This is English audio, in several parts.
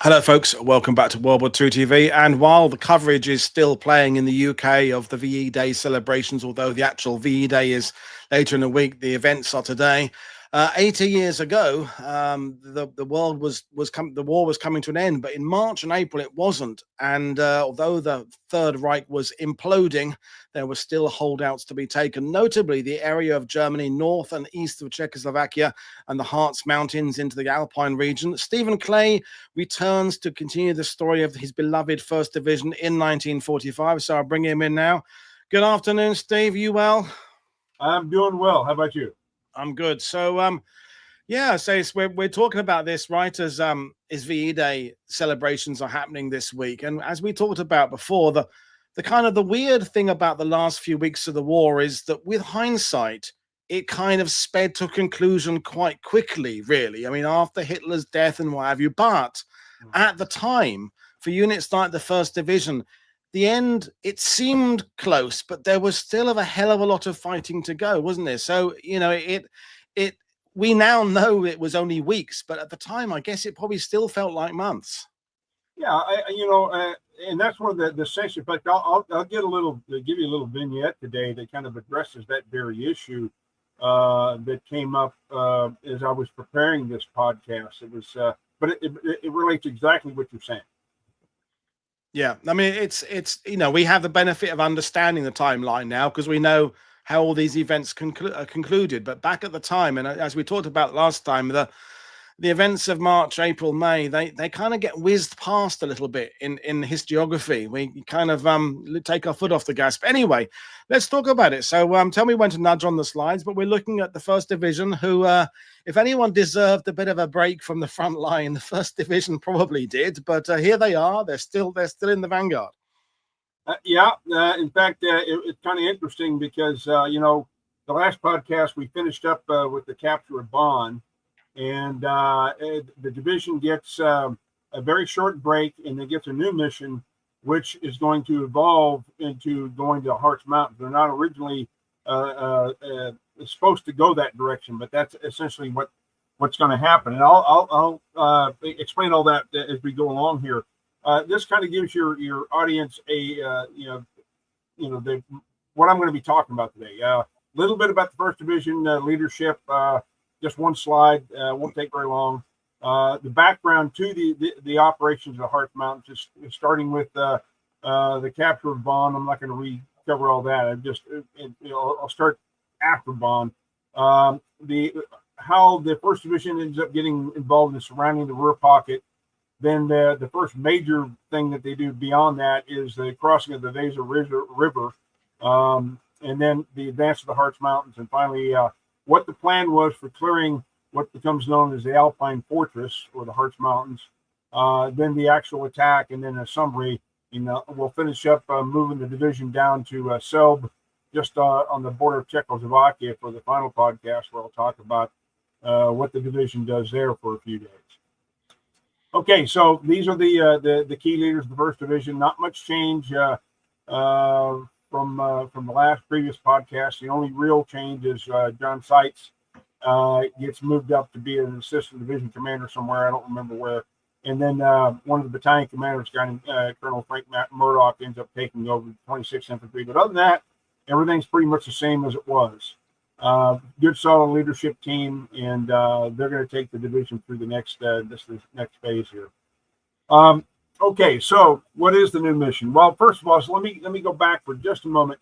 Hello, folks. Welcome back to WW2TV. And while the coverage is still playing in the UK of the VE Day celebrations, although the actual VE Day is later in the week, the events are today. 80 years ago, the war was coming to an end, but in March and April it wasn't. And although the Third Reich was imploding, there were still holdouts to be taken, notably the area of Germany north and east of Czechoslovakia and the Harz Mountains into the Alpine region. Stephen Clay returns to continue the story of his beloved 1st Division in 1945, so I'll bring him in now. Good afternoon, Steve. You well? I'm doing well. How about you? I'm good. So, yeah, so we're talking about this right as VE Day celebrations are happening this week, and as we talked about before, the kind of the weird thing about the last few weeks of the war is that with hindsight, it kind of sped to a conclusion quite quickly, really. I mean, after Hitler's death and what have you, but at the time, for units like the 1st Division, the end, it seemed close, but there was still a hell of a lot of fighting to go, wasn't there? So, you know, we now know it was only weeks, but at the time, I guess it probably still felt like months. Yeah, and that's one of the section. But I'll give you a little vignette today that kind of addresses that very issue that came up as I was preparing this podcast. It was, but it relates exactly what you're saying. Yeah, I mean, it's we have the benefit of understanding the timeline now because we know how all these events concluded. But back at the time, and as we talked about last time, the events of March, April, May, they kind of get whizzed past a little bit in historiography. We kind of take our foot off the gas. But anyway, let's talk about it. So tell me when to nudge on the slides. But we're looking at the 1st Division, who, if anyone deserved a bit of a break from the front line, the 1st Division probably did. But here they are. They're still in the vanguard. In fact, it's kind of interesting because the last podcast we finished up with the capture of Bonn. And the division gets a very short break, and then gets a new mission, which is going to evolve into going to Harz Mountain. They're not originally supposed to go that direction, but that's essentially what's going to happen. And I'll explain all that as we go along here. This kind of gives your audience what I'm going to be talking about today. A little bit about the 1st Division leadership. Just one slide, won't take very long. The background to the operations of Harz Mountain, just starting with the capture of Bonn. I'm not going to recover all that. I'll start after Bonn. How the 1st Division ends up getting involved in surrounding the Ruhr pocket. Then the first major thing that they do beyond that is the crossing of the Weser River, and then the advance of the Harz Mountains, and finally what the plan was for clearing what becomes known as the Alpine Fortress or the Harz Mountains, then the actual attack, and then a summary. We'll finish up moving the division down to Selb, just on the border of Czechoslovakia for the final podcast, where I'll talk about what the division does there for a few days. Okay, so these are the key leaders of the 1st Division. Not much change from the previous podcast. The only real change is John Seitz gets moved up to be an assistant division commander somewhere. I don't remember where. And then one of the battalion commanders, Colonel Frank Murdoch, ends up taking over 26th Infantry. But other than that, everything's pretty much the same as it was. Good, solid leadership team, and they're going to take the division through the next next phase here. Okay, so what is the new mission? Well, first of all, so let me go back for just a moment.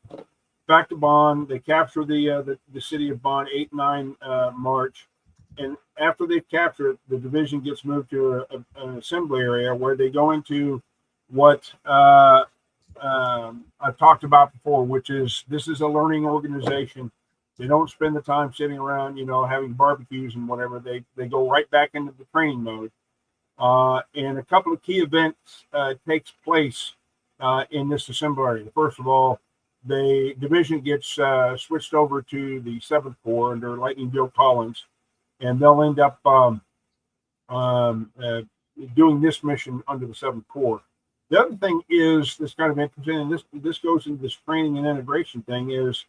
Back to Bonn. They capture the city of Bonn 8-9 March, and after they've captured it, the division gets moved to an assembly area where they go into what I've talked about before, which is this is a learning organization. They don't spend the time sitting around, having barbecues and whatever. They go right back into the training mode. And a couple of key events takes place in this assembly area. First of all, the division gets switched over to the 7th Corps under Lightning Bill Collins, and they'll end up doing this mission under the 7th Corps. The other thing is this kind of interesting, and this goes into this training and integration thing is,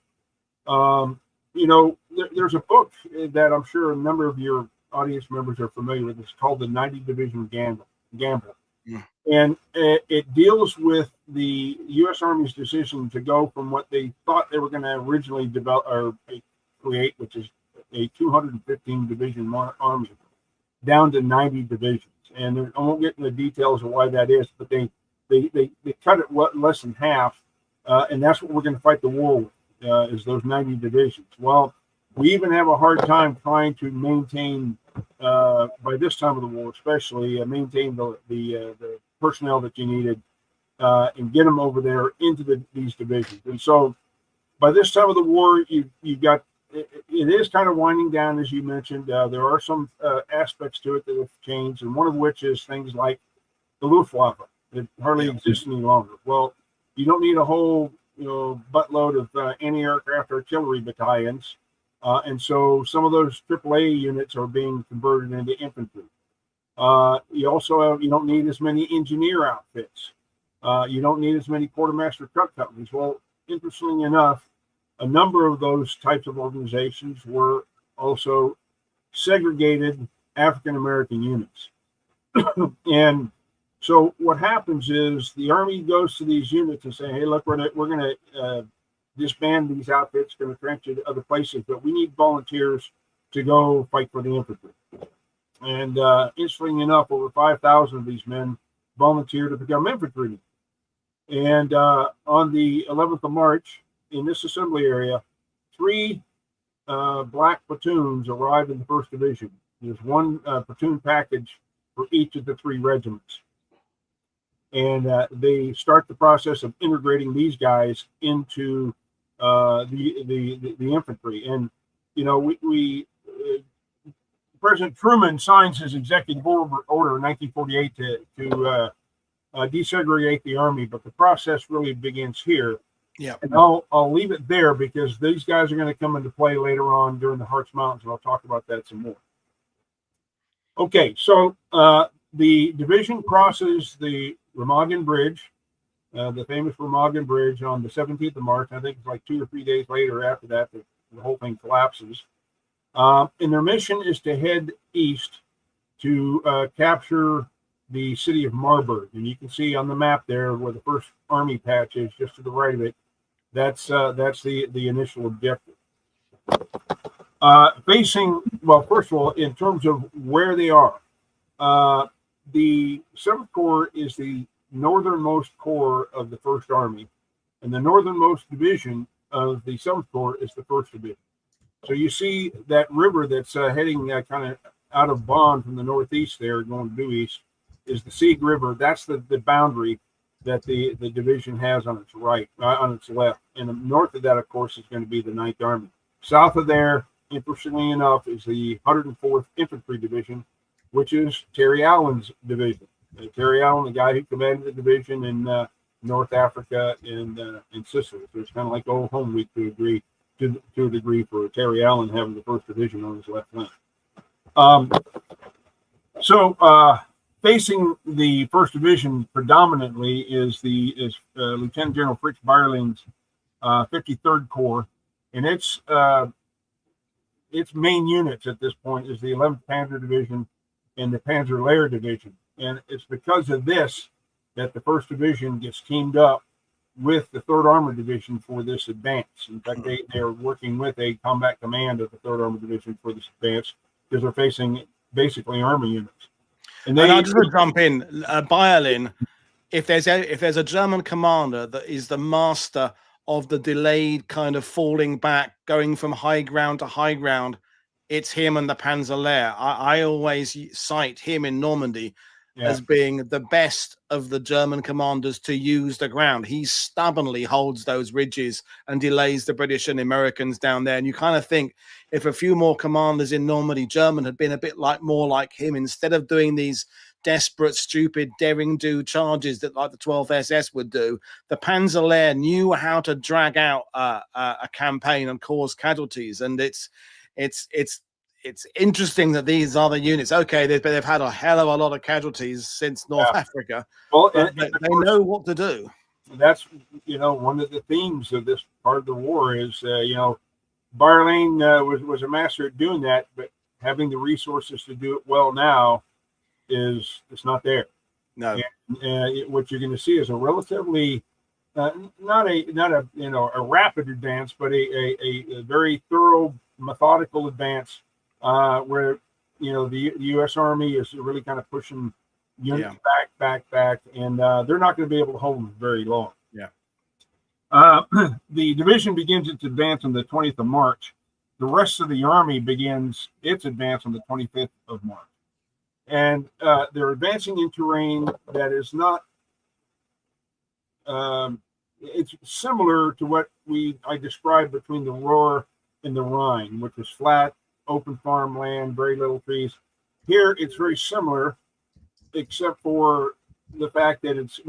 there's a book that I'm sure a number of your audience members are familiar with. It's called The 90 Division Gamble. Mm. And it deals with the U.S. Army's decision to go from what they thought they were going to originally develop or create, which is a 215 division army, down to 90 divisions. And I won't get into the details of why that is, but they cut it less than half, and that's what we're going to fight the war with, is those 90 divisions. Well, we even have a hard time trying to maintain, by this time of the war especially, maintain the personnel that you needed and get them over there into these divisions. And so by this time of the war, you've got, it is kind of winding down, as you mentioned. There are some aspects to it that have changed, and one of which is things like the Luftwaffe. It hardly exists any longer. Well, you don't need a whole buttload of anti-aircraft artillery battalions, and so some of those AAA units are being converted into infantry. You don't need as many engineer outfits. You don't need as many quartermaster truck companies. Well, interestingly enough, a number of those types of organizations were also segregated African American units. And so what happens is the Army goes to these units and say, hey, look, we're going to disband these outfits, going to transfer to other places, but we need volunteers to go fight for the infantry. And interestingly enough, over 5,000 of these men volunteered to become infantrymen. And on the 11th of March, in this assembly area, 3 black platoons arrived in the 1st Division. There's one platoon package for each of the 3 regiments. And they start the process of integrating these guys into the infantry. And, President Truman signs his executive order in 1948 to desegregate the Army, but the process really begins here. Yeah, and I'll leave it there because these guys are going to come into play later on during the Harz Mountains, and I'll talk about that some more. Okay, so the division crosses the Remagen Bridge, the famous Remagen Bridge, on the 17th of March. I think it's like 2 or 3 days later after that, the whole thing collapses. And their mission is to head east to capture the city of Marburg. And you can see on the map there where the 1st Army patch is, just to the right of it. That's the initial objective. Well, first of all, in terms of where they are, the 7th Corps is the northernmost corps of the 1st Army, and the northernmost division of the 7th Corps is the 1st Division. So you see that river that's heading kind of out of Bonn from the northeast there, going due east, is the Sieg River. That's the boundary that the division has on its right, on its left. And north of that, of course, is going to be the 9th Army. South of there, interestingly enough, is the 104th Infantry Division, which is Terry Allen's division. Terry Allen, the guy who commanded the division in North Africa and in Sicily. So it's kind of like old home week to a degree for Terry Allen having the 1st Division on his left flank. Facing the 1st Division predominantly is Lieutenant General Fritz Bayerling's 53rd Corps, and its main units at this point is the 11th Panzer Division and the Panzer-Lehr Division. And it's because of this that the 1st Division gets teamed up with the 3rd Armored Division for this advance. In fact, they're working with a combat command of the 3rd Armored Division for this advance because they're facing basically Army units. And I'll just jump in. Bayerling, if there's a German commander that is the master of the delayed kind of falling back, going from high ground to high ground, it's him and the Panzer-Lehr. I always cite him in Normandy as being the best of the German commanders to use the ground. He stubbornly holds those ridges and delays the British and Americans down there. And you kind of think if a few more commanders in Normandy German had been a bit more like him, instead of doing these desperate, stupid, daring-do charges that like the 12th SS would do, the Panzer-Lehr knew how to drag out a campaign and cause casualties. And it's interesting that these other units, okay, they've had a hell of a lot of casualties since North Africa. Well, but they know what to do. That's, one of the themes of this part of the war is, Bayerling was a master at doing that, but having the resources to do it well now it's not there. No. What you're going to see is a relatively not a a rapid advance, but a very thorough, methodical advance where the U.S. Army is really kind of pushing units back, and they're not going to be able to hold them very long. Yeah. The division begins its advance on the 20th of March. The rest of the army begins its advance on the 25th of March. And they're advancing in terrain that is not, it's similar to what I described between the Roer and the Rhine, which is flat, open farmland, very little trees. Here, it's very similar, except for the fact that it's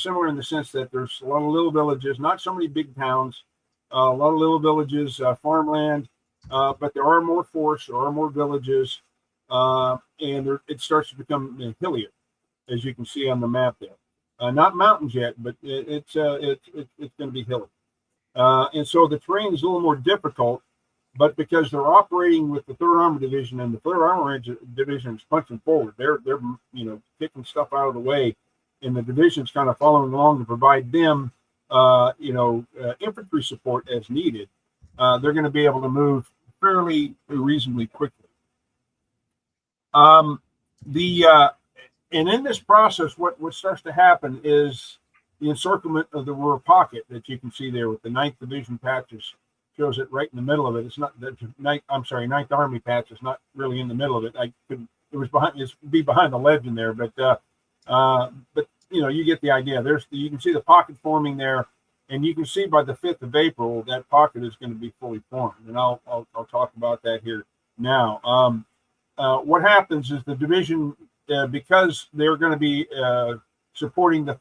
similar in the sense that there's a lot of little villages, not so many big towns, a lot of little villages, farmland, but there are more forests, there are more villages, and it starts to become hillier, as you can see on the map there. Not mountains yet, but it's going to be hilly. And so the terrain is a little more difficult, but because they're operating with the 3rd Armored Division, and the 3rd Armored Division is punching forward, they're kicking stuff out of the way, and the division's kind of following along to provide them infantry support as needed. They're going to be able to move fairly reasonably quickly. And in this process, what starts to happen is the encirclement of the Ruhr pocket that you can see there with the 9th Division patches. Shows it right in the middle of it. It's not the 9th Army patch is not really in the middle of it. It was behind the legend there, but you get the idea. You can see the pocket forming there, and you can see by the 5th of April that pocket is going to be fully formed, and I'll talk about that here now. What happens is the division, because they're going to be supporting the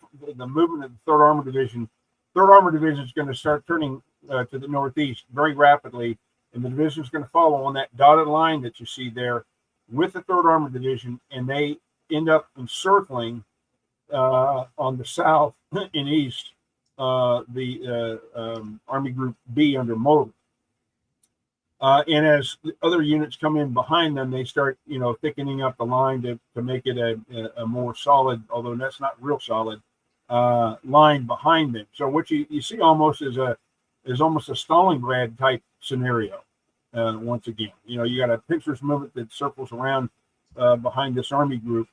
movement of the 3rd Armored Division. 3rd Armored Division is going to start turning to the northeast very rapidly, and the division is going to follow on that dotted line that you see there with the 3rd Armored Division, and they end up encircling on the south and east the Army Group B under Model. And as the other units come in behind them, they start thickening up the line to make it a more solid, although that's not real solid, line behind them. So what you see almost is almost a Stalingrad type scenario. Once again, you got a pincer's movement that circles around behind this army group,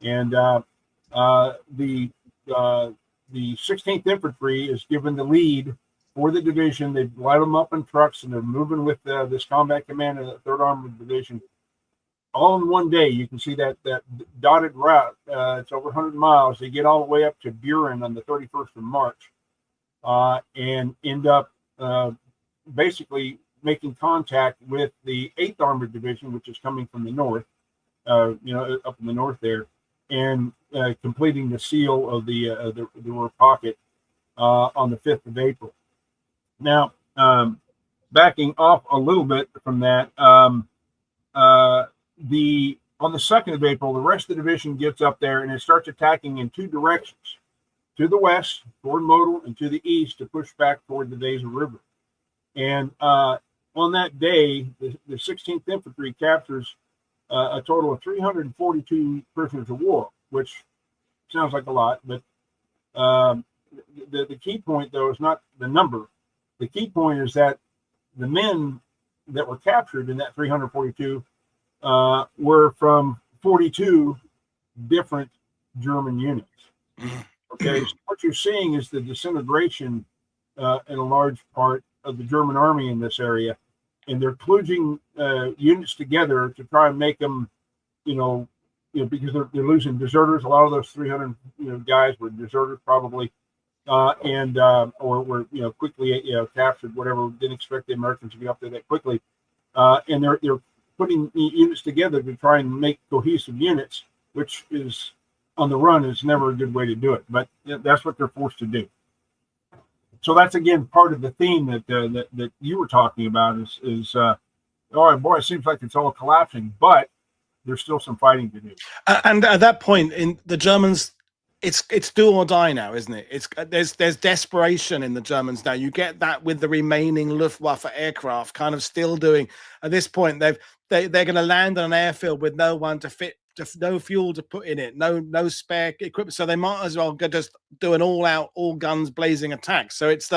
and the 16th Infantry is given the lead for the division. They light them up in trucks, and they're moving with this combat commander of the 3rd Armored Division. All in one day, you can see that dotted route. It's over 100 miles. They get all the way up to Buren on the 31st of March, and end up basically making contact with the 8th Armored Division, which is coming from the north, up in the north there, and completing the seal of the Ruhr pocket on the 5th of April. Now, backing off a little bit from that, on the 2nd of April, the rest of the division gets up there and it starts attacking in 2 directions: to the west toward Model, and to the east to push back toward the Weser River. And on that day, the 16th Infantry captures a total of 342 prisoners of war, which sounds like a lot, but the key point, though, is not the number. The key point is that the men that were captured in that 342 were from 42 different German units. Okay, so what you're seeing is the disintegration in a large part of the German army in this area, and they're kludging units together to try and make them, because they're losing deserters. A lot of those 300 guys were deserters probably, or were quickly captured. Whatever, didn't expect the Americans to be up there that quickly, and they're putting units together to try and make cohesive units, which is on the run is never a good way to do it, but that's what they're forced to do. So that's again part of the theme that you were talking about is oh boy, it seems like it's all collapsing, but there's still some fighting to do. And at that point, in the Germans, it's do or die now, isn't it? There's desperation in the Germans now. You get that with the remaining Luftwaffe aircraft kind of still doing. At this point, they're going to land on an airfield with no one to no fuel to put in it, no spare equipment. So they might as well just do an all-out, all guns blazing attack. So it's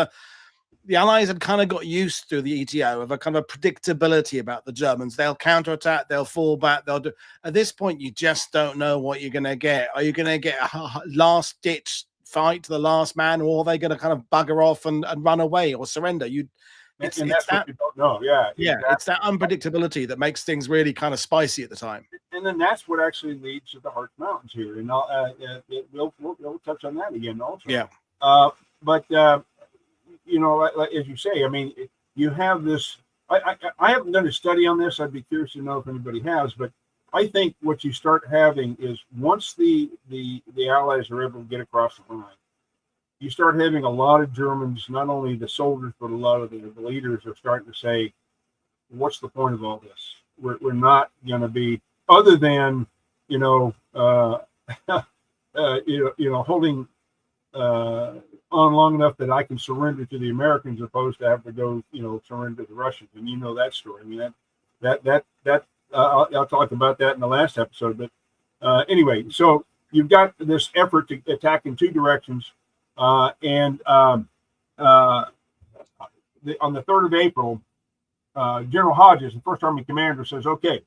the Allies had kind of got used to the ETO of a kind of predictability about the Germans. They'll counterattack, they'll fall back, they'll do. At this point, you just don't know what you're going to get. Are you going to get a last-ditch fight to the last man, or are they going to kind of bugger off and run away or surrender? That's what you don't know. Yeah, exactly. It's that unpredictability that makes things really kind of spicy at the time. And then that's what actually leads to the Harz Mountains here, and we'll touch on that again also. Yeah. But like, as you say, I mean, you have this. I haven't done a study on this. I'd be curious to know if anybody has, but I think what you start having is once the Allies are able to get across the Rhine, you start having a lot of Germans, not only the soldiers, but a lot of the leaders are starting to say, what's the point of all this? We're not going to be, other than, holding on long enough that I can surrender to the Americans as opposed to have to go, surrender to the Russians. And you know that story. I mean, I'll talk about that in the last episode. But anyway, so you've got this effort to attack in two directions. On the 3rd of April, General Hodges, the First Army commander, says, okay,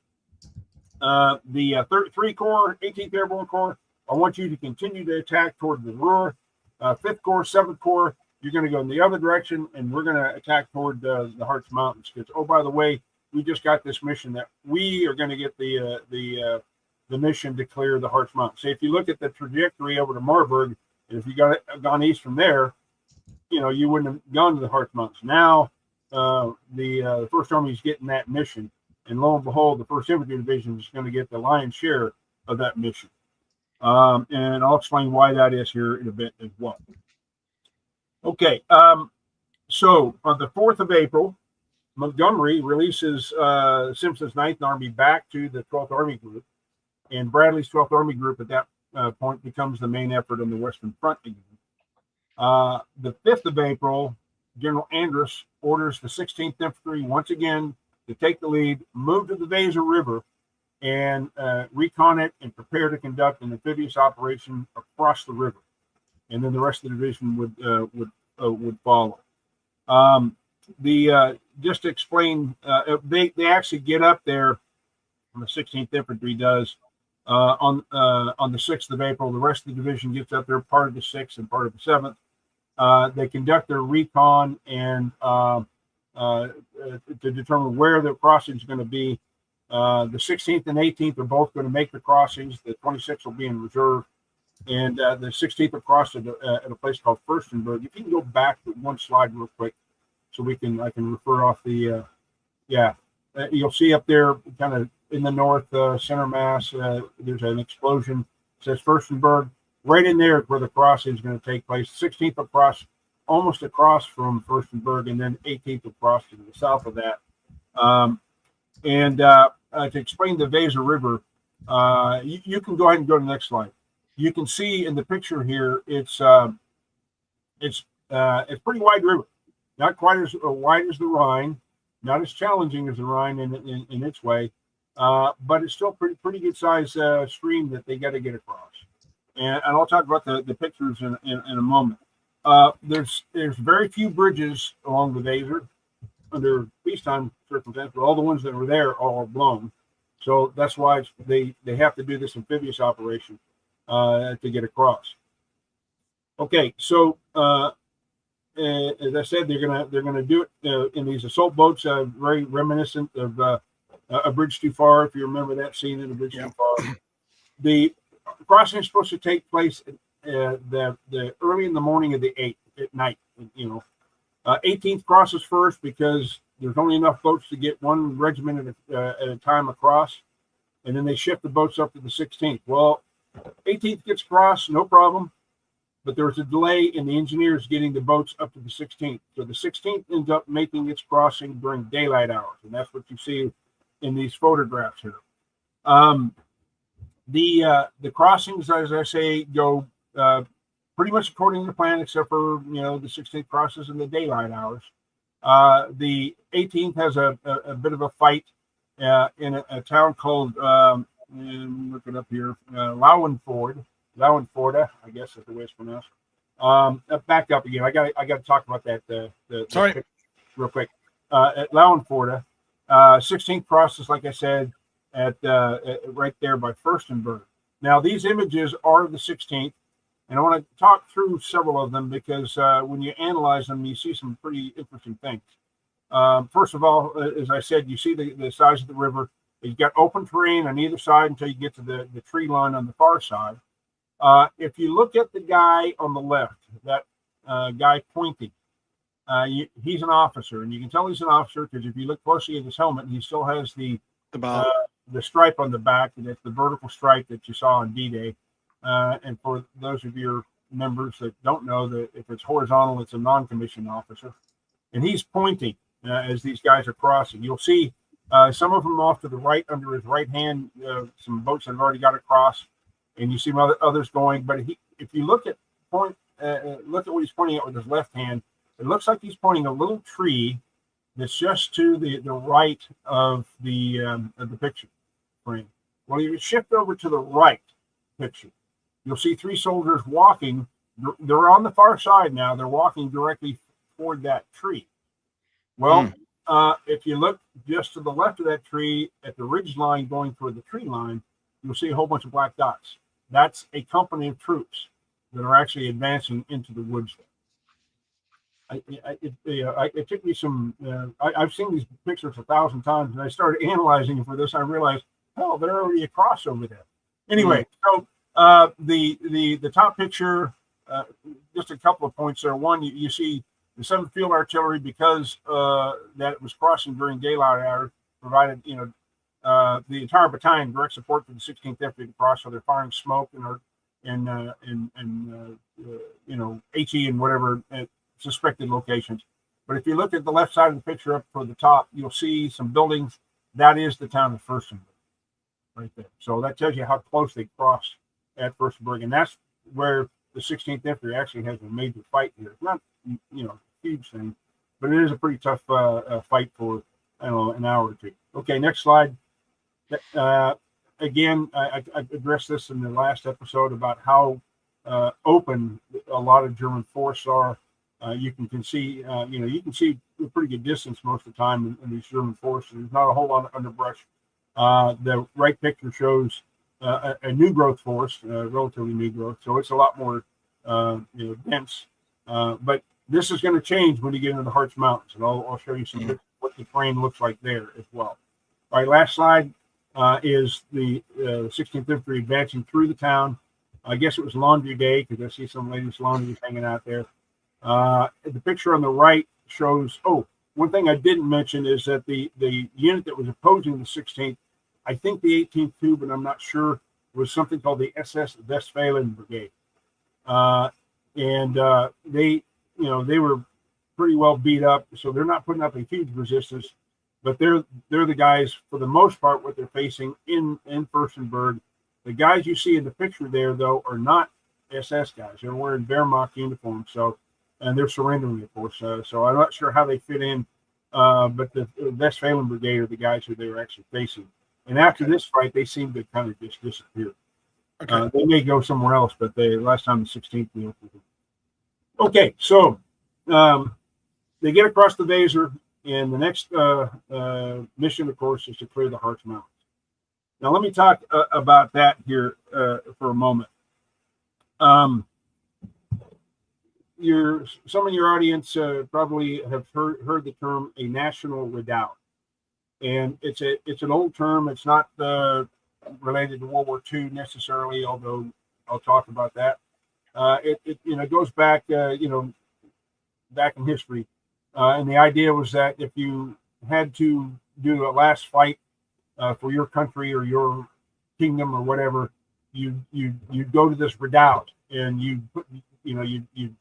the 3 Corps, 18th Airborne Corps, I want you to continue to attack toward the Ruhr. 5th Corps, 7th Corps, you're going to go in the other direction, and we're going to attack toward the Harz Mountains. Because, oh, by the way, we just got this mission that we are going to get the mission to clear the Harz Mountains. So if you look at the trajectory over to Marburg, and if you gone east from there, you wouldn't have gone to the Harz Mountains. Now, the First Army is getting that mission, and lo and behold, the First Infantry Division is going to get the lion's share of that mission. And I'll explain why that is here in a bit as well. Okay, so on the 4th of April, Montgomery releases Simpson's 9th Army back to the 12th Army Group, and Bradley's 12th Army Group at that point becomes the main effort on the Western Front again. The 5th of April, General Andrus orders the 16th Infantry once again to take the lead, move to the Weser River, and recon it and prepare to conduct an amphibious operation across the river. And then the rest of the division would follow. Just to explain, they actually get up there, and the 16th Infantry does, on the 6th of April. The rest of the division gets up there, part of the 6th and part of the 7th. They conduct their recon and to determine where the crossing is going to be. The 16th and 18th are both going to make the crossings. The 26th will be in reserve, and the 16th will cross at a place called Furstenberg. If you can go back to one slide real quick, so I can refer off the you'll see up there, kind of in the north center mass. There's an explosion. It says Furstenberg. Right in there is where the crossing is going to take place. 16th will cross almost across from Furstenberg, and then 18th will cross to the south of that. To explain the Weser River, you can go ahead and go to the next slide. You can see in the picture here, it's pretty wide river, not quite as wide as the Rhine, not as challenging as the Rhine in its way, but it's still pretty good size stream that they got to get across. And I'll talk about the pictures in a moment. There's very few bridges along the Weser under peacetime circumstances, but all the ones that were there are all blown. So that's why they have to do this amphibious operation to get across. Okay, so as I said, they're gonna do it in these assault boats, very reminiscent of A Bridge Too Far, if you remember that scene in A Bridge Too Far. The crossing is supposed to take place the early in the morning of the 8th at night. 18th crosses first because there's only enough boats to get one regiment at a time across, and then they shift the boats up to the 16th. Well, 18th gets across, no problem, but there was a delay in the engineers getting the boats up to the 16th. So the 16th ends up making its crossing during daylight hours, and that's what you see in these photographs here. The crossings, as I say, go pretty much according to plan, except for the 16th crosses in the daylight hours. The 18th has a bit of a fight in a town called look it up here. Lauenford, I guess is the way it's pronounced. Back up again. I got to talk about that. Sorry. The real quick. At Lauenforde, 16th crosses, like I said, at right there by Furstenberg. Now, these images are the 16th, and I want to talk through several of them because when you analyze them, you see some pretty interesting things. First of all, as I said, you see the size of the river. You've got open terrain on either side until you get to the tree line on the far side. If you look at the guy on the left, that guy pointing, he's an officer, and you can tell he's an officer because if you look closely at his helmet, he still has the stripe on the back, and it's the vertical stripe that you saw on DDay. And for those of your members that don't know, that if it's horizontal, it's a non-commissioned officer, and he's pointing as these guys are crossing. You'll see some of them off to the right under his right hand, some boats that have already got across, and you see others going. But if you look at what he's pointing at with his left hand, it looks like he's pointing a little tree that's just to the right of the picture frame. Well, you shift over to the right picture, you'll see three soldiers walking. They're on the far side now. They're walking directly toward that tree. Well, if you look just to the left of that tree at the ridge line going toward the tree line, you'll see a whole bunch of black dots. That's a company of troops that are actually advancing into the woods there. It took me some. I've seen these pictures 1,000 times, and I started analyzing it for this. I realized, hell, they're already across over there. Anyway, so the top picture, just a couple of points there. One, you see the 7th Field Artillery, because that it was crossing during daylight hours, provided the entire battalion direct support for the 16th Infantry to cross. So they're firing smoke and HE and whatever at suspected locations. But if you look at the left side of the picture up toward the top, you'll see some buildings. That is the town of Furstenberg right there. So that tells you how close they crossed at Furstenberg, and that's where the 16th Infantry actually has a major fight here. It's not a huge thing, but it is a pretty tough fight for, I don't know, an hour or two. Okay, next slide. Again, I addressed this in the last episode about how open a lot of German forests are. You can see a pretty good distance most of the time in these German forests. There's not a whole lot of underbrush. The right picture shows a new growth forest, relatively new growth, so it's a lot more dense. But this is going to change when you get into the Harz Mountains, and I'll show you some what the terrain looks like there as well. All right, last slide is the 16th Infantry advancing through the town. I guess it was laundry day because I see some ladies' laundry hanging out there. The picture on the right shows, one thing I didn't mention is that the unit that was opposing the 16th, I think the 18th too, but I'm not sure, was something called the SS Westphalen Brigade. They were pretty well beat up, so they're not putting up a huge resistance, but they're the guys, for the most part, what they're facing in Furstenberg. The guys you see in the picture there, though, are not SS guys. They're wearing Wehrmacht uniforms, and they're surrendering, of course. So I'm not sure how they fit in, but the Westphalen Brigade are the guys who they were actually facing. And after this fight, they seem to kind of just disappear. Okay. They may go somewhere else, but last time the 16th deal. Okay, so they get across the Weser, and the next mission, of course, is to clear the Harz Mountains. Now, let me talk about that here for a moment. Some of your audience probably have heard the term a national redoubt, and it's an old term. It's not related to World War II necessarily, although I'll talk about that. It goes back back in history, and the idea was that if you had to do a last fight for your country or your kingdom or whatever, you go to this redoubt and you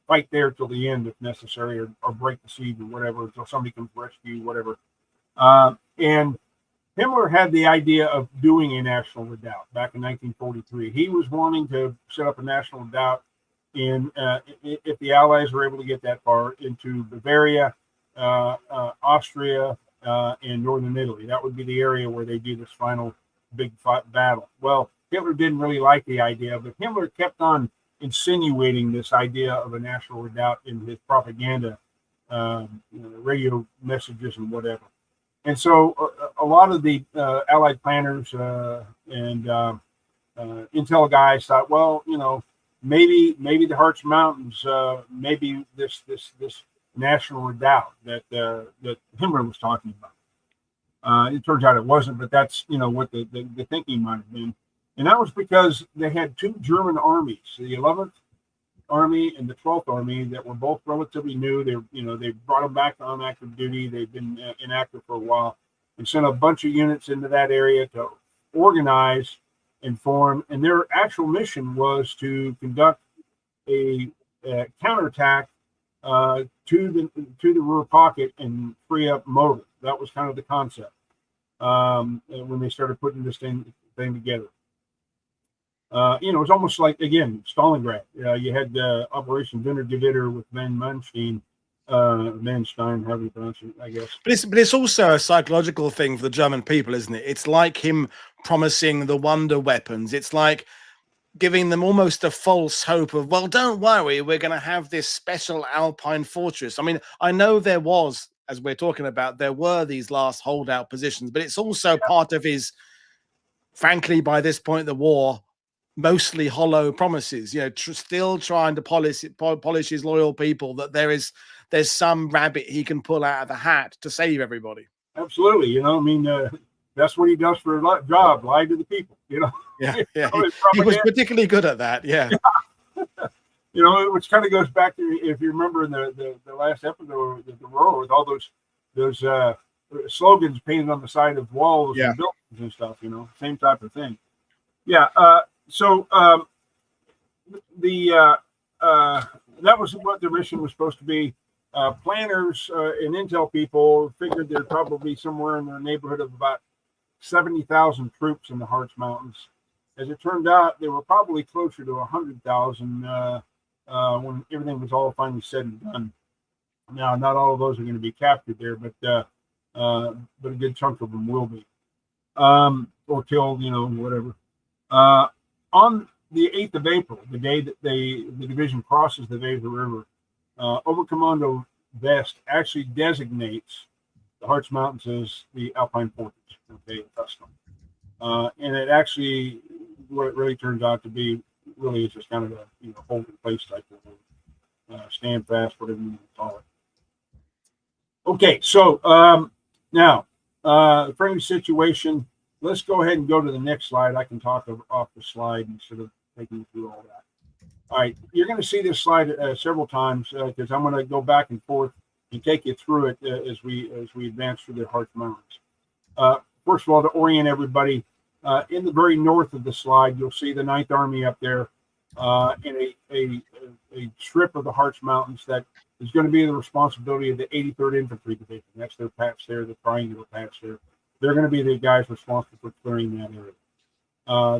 fight there till the end if necessary, or break the siege or whatever until somebody comes rescue you, whatever. And Himmler had the idea of doing a national redoubt back in 1943. He was wanting to set up a national redoubt if the Allies were able to get that far into Bavaria, Austria, and northern Italy. That would be the area where they do this final big battle. Well, Hitler didn't really like the idea, but Himmler kept on insinuating this idea of a national redoubt in his propaganda, radio messages and whatever. And so a lot of the Allied planners and intel guys thought, well, maybe the Harz Mountains, maybe this national redoubt that Himmler was talking about. It turns out it wasn't, but that's what the thinking might have been, and that was because they had two German armies, the 11th Army and the 12th Army, that were both relatively new. They brought them back on active duty. They've been inactive for a while, and sent a bunch of units into that area to organize and form. And their actual mission was to conduct a counterattack to the Ruhr pocket and free up Motor. That was kind of the concept when they started putting this thing together. It was almost like, again, Stalingrad. You had Operation Wintergewitter with Van Manstein, however you pronounce it, I guess. But it's also a psychological thing for the German people, isn't it? It's like him promising the wonder weapons. It's like giving them almost a false hope of, well, don't worry, we're going to have this special Alpine fortress. I mean, I know there was, as we're talking about, there were these last holdout positions, but it's also part of his, frankly, by this point in the war, mostly hollow promises, still trying to polish his loyal people that there's some rabbit he can pull out of the hat to save everybody. Absolutely. That's what he does for a job, lie to the people, Yeah. He was particularly good at that. Yeah. Which kind of goes back to, if you remember in the last episode of the Roer, with all those slogans painted on the side of walls and buildings and stuff, same type of thing. Yeah. So that was what their mission was supposed to be. Planners and intel people figured there'd probably somewhere in the neighborhood of about 70,000 troops in the Harz Mountains. As it turned out, they were probably closer to 100,000 when everything was all finally said and done. Now, not all of those are going to be captured there, but a good chunk of them will be, or killed, whatever. On the 8th of April, the day that the division crosses the Weser River, Oberkommando West actually designates the Harz Mountains as the Alpine Fortress. Okay, custom. And it actually, what it really turns out to be, really is just kind of a hold in place type of stand fast, whatever you want to call it. Okay, so now the framing situation. Let's go ahead and go to the next slide. I can talk off the slide instead of taking you through all that. All right, you're going to see this slide several times because I'm going to go back and forth and take you through it as we advance through the Harz Mountains. First of all, to orient everybody, in the very north of the slide, you'll see the 9th Army up there in a strip of the Harz Mountains that is going to be the responsibility of the 83rd Infantry Division. That's their patch there, the triangular patch there. They're going to be the guys responsible for clearing that area.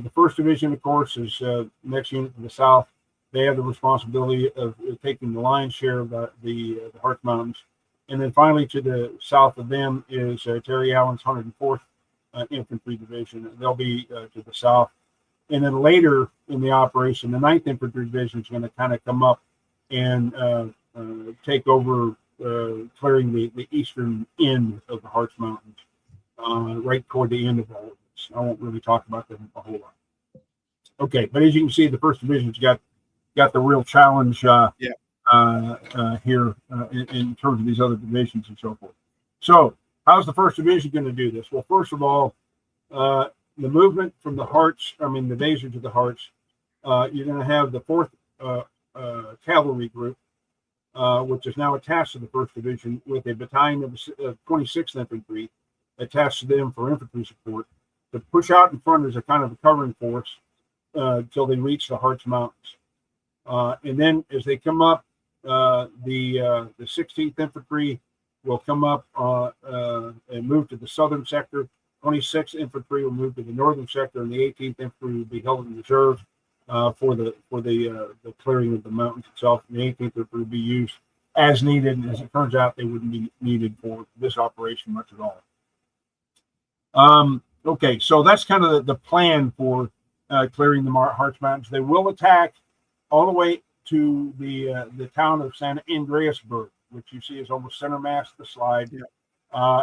The 1st Division, of course, is next unit to the south. They have the responsibility of taking the lion's share of the Harz Mountains. And then finally, to the south of them is Terry Allen's 104th Infantry Division. They'll be to the south. And then later in the operation, the 9th Infantry Division is going to kind of come up and take over clearing the eastern end of the Harz Mountains. Right toward the end of all of this. I won't really talk about them a whole lot. Okay, but as you can see, the 1st Division's got the real challenge here in terms of these other divisions and so forth. So, how's the 1st Division going to do this? Well, first of all, the movement from the Weser to the Harz, you're going to have the 4th Cavalry Group, which is now attached to the 1st Division with a battalion of 26th Infantry attached to them for infantry support to push out in front as a kind of a covering force until they reach the Harz Mountains. And then as they come up, the 16th Infantry will come up and move to the southern sector. 26th Infantry will move to the northern sector, and the 18th Infantry will be held in reserve for the clearing of the mountains itself. And the 18th Infantry will be used as needed, and as it turns out, they wouldn't be needed for this operation much at all. Okay, so that's kind of the plan for clearing the Harz Mountains. They will attack all the way to the town of San Andreasburg, which you see is almost center mass of the slide,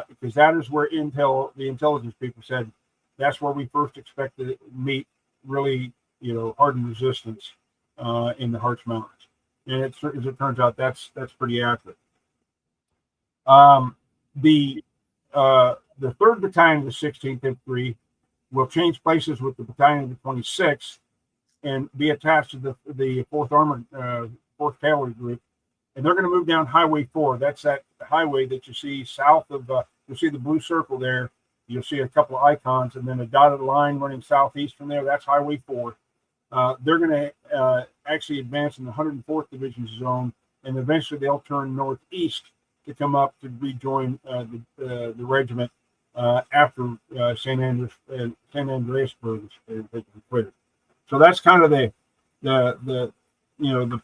because that is where the intelligence people said that's where we first expect to meet really, hardened resistance in the Harz Mountains. And as it turns out, that's pretty accurate. The 3rd Battalion of the 16th Infantry will change places with the Battalion of the 26th and be attached to the 4th Armored 4th Cavalry Group, and they're going to move down Highway 4. That's that highway that you see south of. You'll see the blue circle there. You'll see a couple of icons, and then a dotted line running southeast from there. That's Highway 4. They're going to actually advance in the 104th Division zone, and eventually they'll turn northeast to come up to rejoin the regiment after St. Andreasburg is completed. So that's kind of the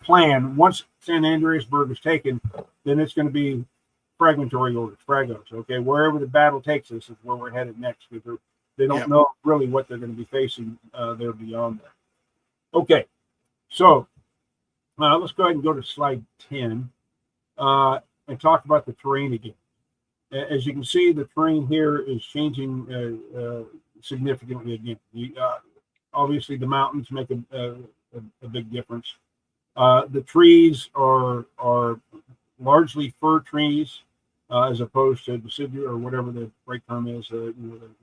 plan. Once St. Andreasburg is taken, then it's going to be fragmentary orders, fragos. Okay, wherever the battle takes us is where we're headed next, because they don't know really what they're going to be facing there beyond that. Okay, so let's go ahead and go to slide 10 and talk about the terrain again. As you can see, the terrain here is changing significantly again. Obviously, the mountains make a big difference. The trees are largely fir trees, as opposed to deciduous or whatever the right term is, the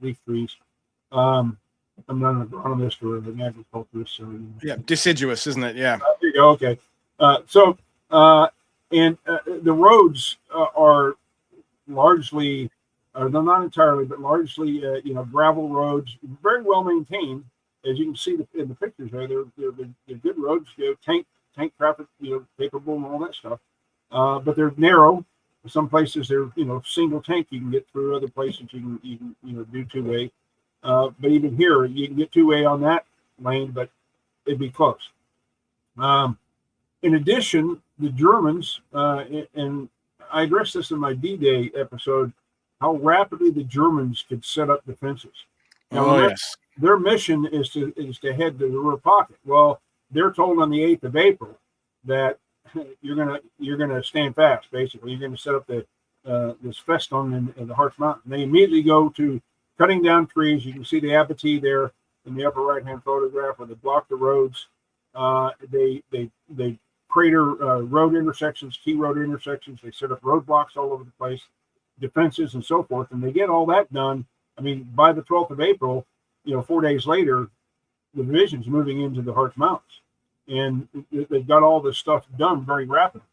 leaf trees. I'm not an agronomist or an agriculturist. So, deciduous, isn't it? Yeah. There you go. Okay. And the roads are largely, they're not entirely, but largely, gravel roads, very well maintained. As you can see in the pictures there, they're good roads, tank traffic, capable and all that stuff. But they're narrow. Some places they're, single tank you can get through. Other places you can do two-way. But even here, you can get two-way on that lane, but it'd be close. In addition, the Germans, and I addressed this in my D-Day episode, how rapidly the Germans could set up defenses. Now, yes. Their mission is to head to the Ruhr pocket. Well, they're told on the 8th of April that you're gonna stand fast. Basically, you're gonna set up this festung in the Harz Mountain. They immediately go to cutting down trees. You can see the abattis there in the upper right-hand photograph where they block the roads. They crater road intersections, key road intersections. They set up roadblocks all over the place, defenses and so forth, and they get all that done. I mean, by the 12th of April, 4 days later, the division's moving into the Harz Mountains, and they've got all this stuff done very rapidly.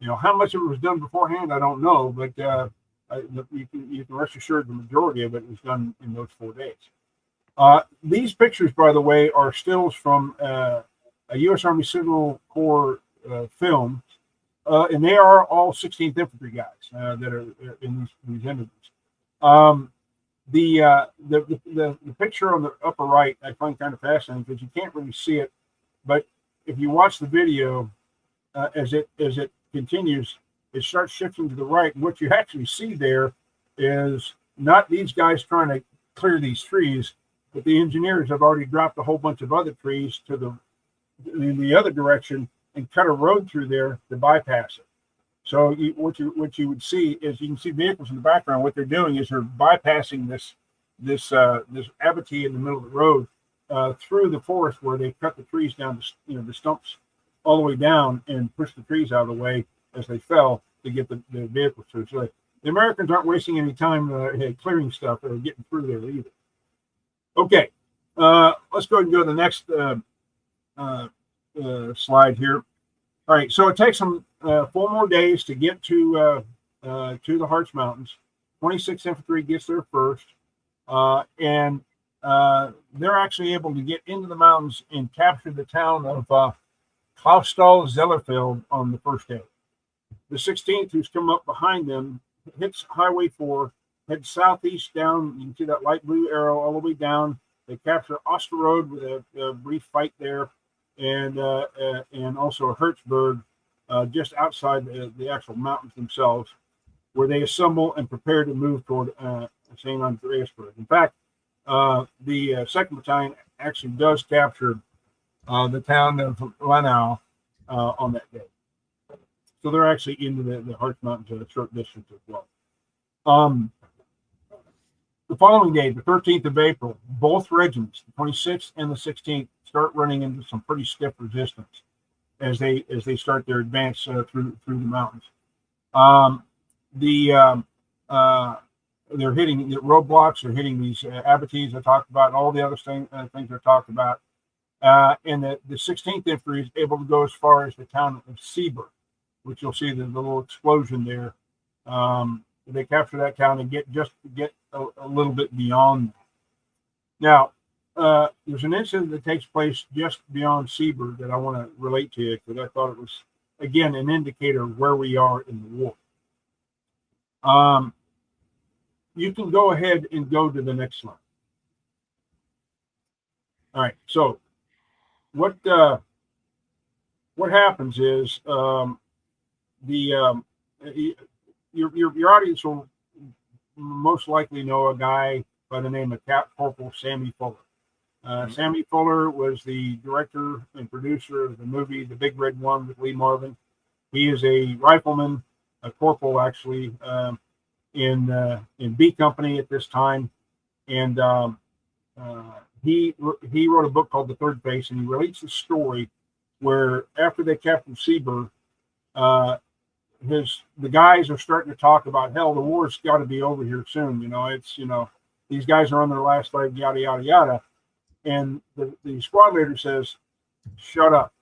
How much of it was done beforehand, I don't know, but you can rest assured the majority of it was done in those 4 days. These pictures, by the way, are stills from a U.S. Army Signal Corps film, and they are all 16th Infantry guys that are in these images. The picture on the upper right I find kind of fascinating because you can't really see it, but if you watch the video as it continues, it starts shifting to the right, and what you actually see there is not these guys trying to clear these trees, but the engineers have already dropped a whole bunch of other trees in the other direction and cut a road through there to bypass it. So what you would see is you can see vehicles in the background. What they're doing is they're bypassing this abattis in the middle of the road through the forest where they cut the trees down to the stumps all the way down and push the trees out of the way as they fell to get the vehicles through. So the Americans aren't wasting any time clearing stuff or getting through there either. Okay, let's go ahead and go to the next slide here. All right, so it takes them 4 more days to get to the Harz Mountains. 26th Infantry gets there first, and they're actually able to get into the mountains and capture the town of Klausthal-Zellerfeld on the first day. The 16th, who's come up behind them, hits Highway 4, heads southeast down. You can see that light blue arrow all the way down. They capture Osterode with a brief fight there, and also Hertzberg, just outside the actual mountains themselves, where they assemble and prepare to move toward St. Andreasburg. In fact, The second battalion actually does capture the town of Lanau on that day. So they're actually into the Harz Mountains a short distance as well. The following day, the 13th of April, both regiments, the 26th and the 16th, start running into some pretty stiff resistance as they start their advance through the mountains. They're hitting the roadblocks, they're hitting these abattis I talked about, all the other things I talked about. And the 16th Infantry is able to go as far as the town of Seeberg, which you'll see the little explosion there. They capture that town and get a little bit beyond. Now, there's an incident that takes place just beyond Seeberg that I want to relate to you because I thought it was, again, an indicator of where we are in the war. You can go ahead and go to the next slide. All right, so what happens is your audience will most likely know a guy by the name of Corporal Sammy Fuller. Sammy Fuller was the director and producer of the movie The Big Red One with Lee Marvin. He is a rifleman, a corporal actually, in B Company at this time, and he wrote a book called The Third Phase, and he relates the story where after they captured Seeberg, the guys are starting to talk about, hell, the war's got to be over here soon. These guys are on their last leg, yada yada yada, and the squad leader says, "Shut up,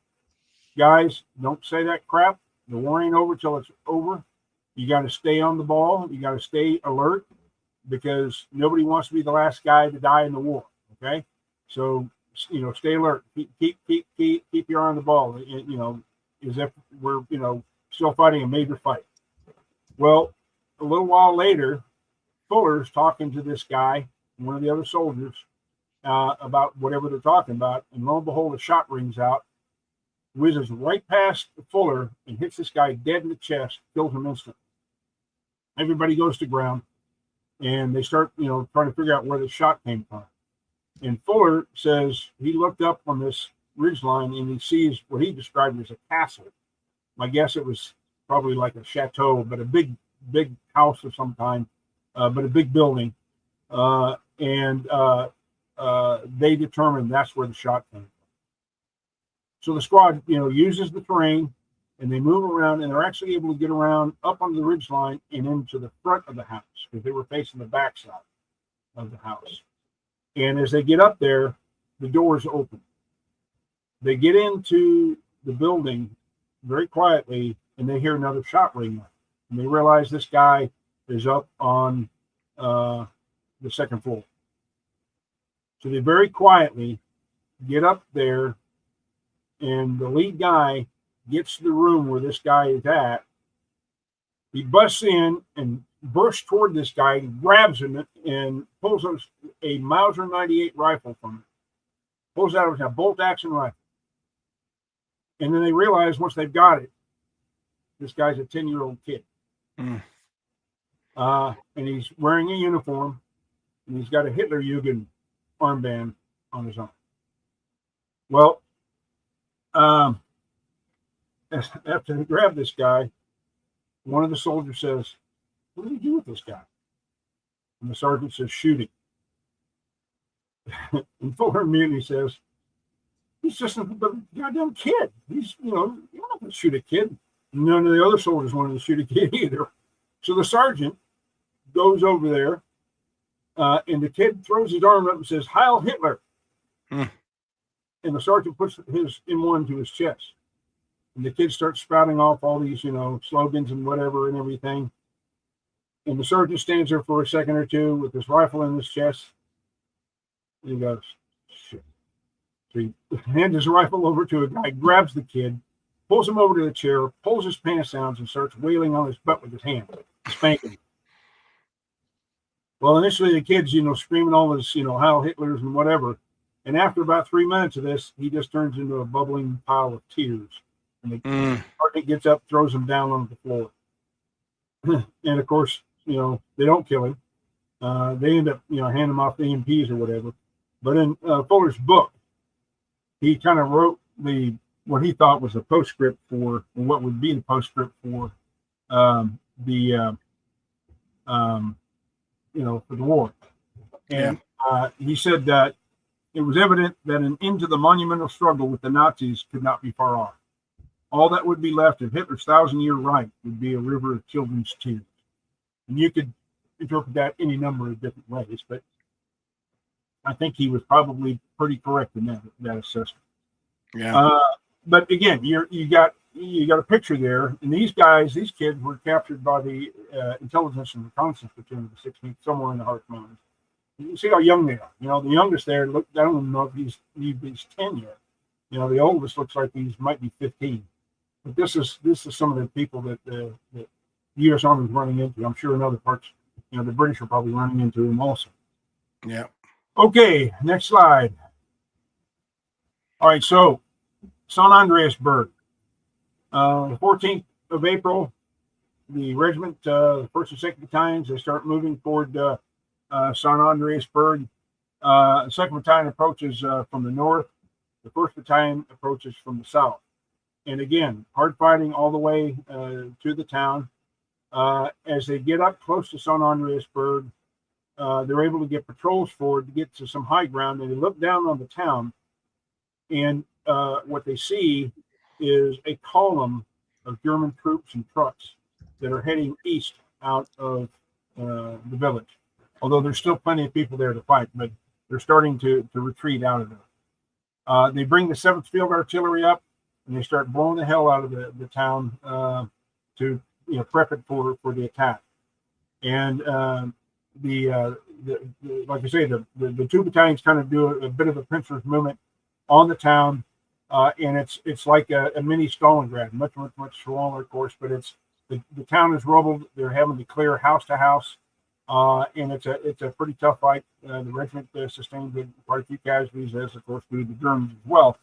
guys! Don't say that crap. The war ain't over till it's over. You got to stay on the ball. You got to stay alert because nobody wants to be the last guy to die in the war. Okay, so stay alert. Keep your eye on the ball. As if we're still fighting a major fight." Well, a little while later, Fuller's talking to this guy, one of the other soldiers, about whatever they're talking about, and lo and behold, a shot rings out, whizzes right past Fuller and hits this guy dead in the chest, kills him instantly. Everybody goes to ground, and they start, trying to figure out where the shot came from. And Fuller says he looked up on this ridgeline and he sees what he described as a castle. I guess it was probably like a chateau, but a big house of some kind, but a big building. And they determined that's where the shot came from. So the squad, uses the terrain, and they move around, and they're actually able to get around up on the ridgeline and into the front of the house because they were facing the backside of the house. And as they get up there, the doors open. They get into the building very quietly, and they hear another shot ring up. And they realize this guy is up on the second floor. So they very quietly get up there, and the lead guy gets to the room where this guy is at. He busts in and bursts toward this guy, grabs him, and pulls a Mauser 98 rifle from him. Pulls out a bolt action rifle. And then they realize once they've got it, this guy's a 10-year-old kid. And he's wearing a uniform, and he's got a Hitlerjugend armband on his arm. Well, after they grab this guy, one of the soldiers says, "What do you do with this guy?" And the sergeant says, "Shoot him." And Fuller immediately says, "He's just a goddamn kid. You're not going to shoot a kid." None of the other soldiers wanted to shoot a kid either. So the sergeant goes over there, and the kid throws his arm up and says, "Heil Hitler." And the sergeant puts his M1 to his chest. And the kid starts spouting off all these, slogans and whatever and everything. And the sergeant stands there for a second or two with his rifle in his chest. And he goes, "Shit." So he hands his rifle over to a guy, grabs the kid, pulls him over to the chair, pulls his pants down, and starts wailing on his butt with his hand, spanking him. Well, initially the kid's, screaming all this, Heil Hitlers and whatever. And after about 3 minutes of this, he just turns into a bubbling pile of tears. And the sergeant gets up, throws him down on the floor. And of course, they don't kill him. They end up, handing them off to EMPs or whatever. But in Fuller's book, he kind of wrote what he thought was a postscript for, or what would be the postscript for the for the war. And he said that it was evident that an end to the monumental struggle with the Nazis could not be far off. All that would be left of Hitler's 1,000-year Reich would be a river of children's tears. And you could interpret that any number of different ways, but I think he was probably pretty correct in that assessment. Yeah. But again, you got a picture there, and these kids were captured by the intelligence and reconnaissance platoon of the 16th, somewhere in the Harz Mountains. You see how young they are. The youngest there, I don't even know if he's 10 yet. The oldest looks like he might be 15. But this is some of the people that the U.S. Army is running into. I'm sure in other parts, the British are probably running into them also. Yeah. Okay, next slide. All right, so St. Andreasburg. The 14th of April, the regiment, the 1st and 2nd Battalions, they start moving toward St. Andreasburg. The 2nd Battalion approaches from the north. The 1st Battalion approaches from the south. And again, hard fighting all the way to the town. As they get up close to St. Andreasburg, they're able to get patrols forward to get to some high ground, and they look down on the town, and what they see is a column of German troops and trucks that are heading east out of the village. Although there's still plenty of people there to fight, but they're starting to retreat out of there. They bring the 7th Field Artillery up, and they start blowing the hell out of the town to prep it for the attack. And like I say, the 2 battalions kind of do a bit of a pincer's movement on the town, and it's like a mini Stalingrad, much smaller, of course. But the town is rubbled. They're having to clear house to house, and it's a pretty tough fight. The regiment sustained quite a few casualties, as of course do the Germans as well.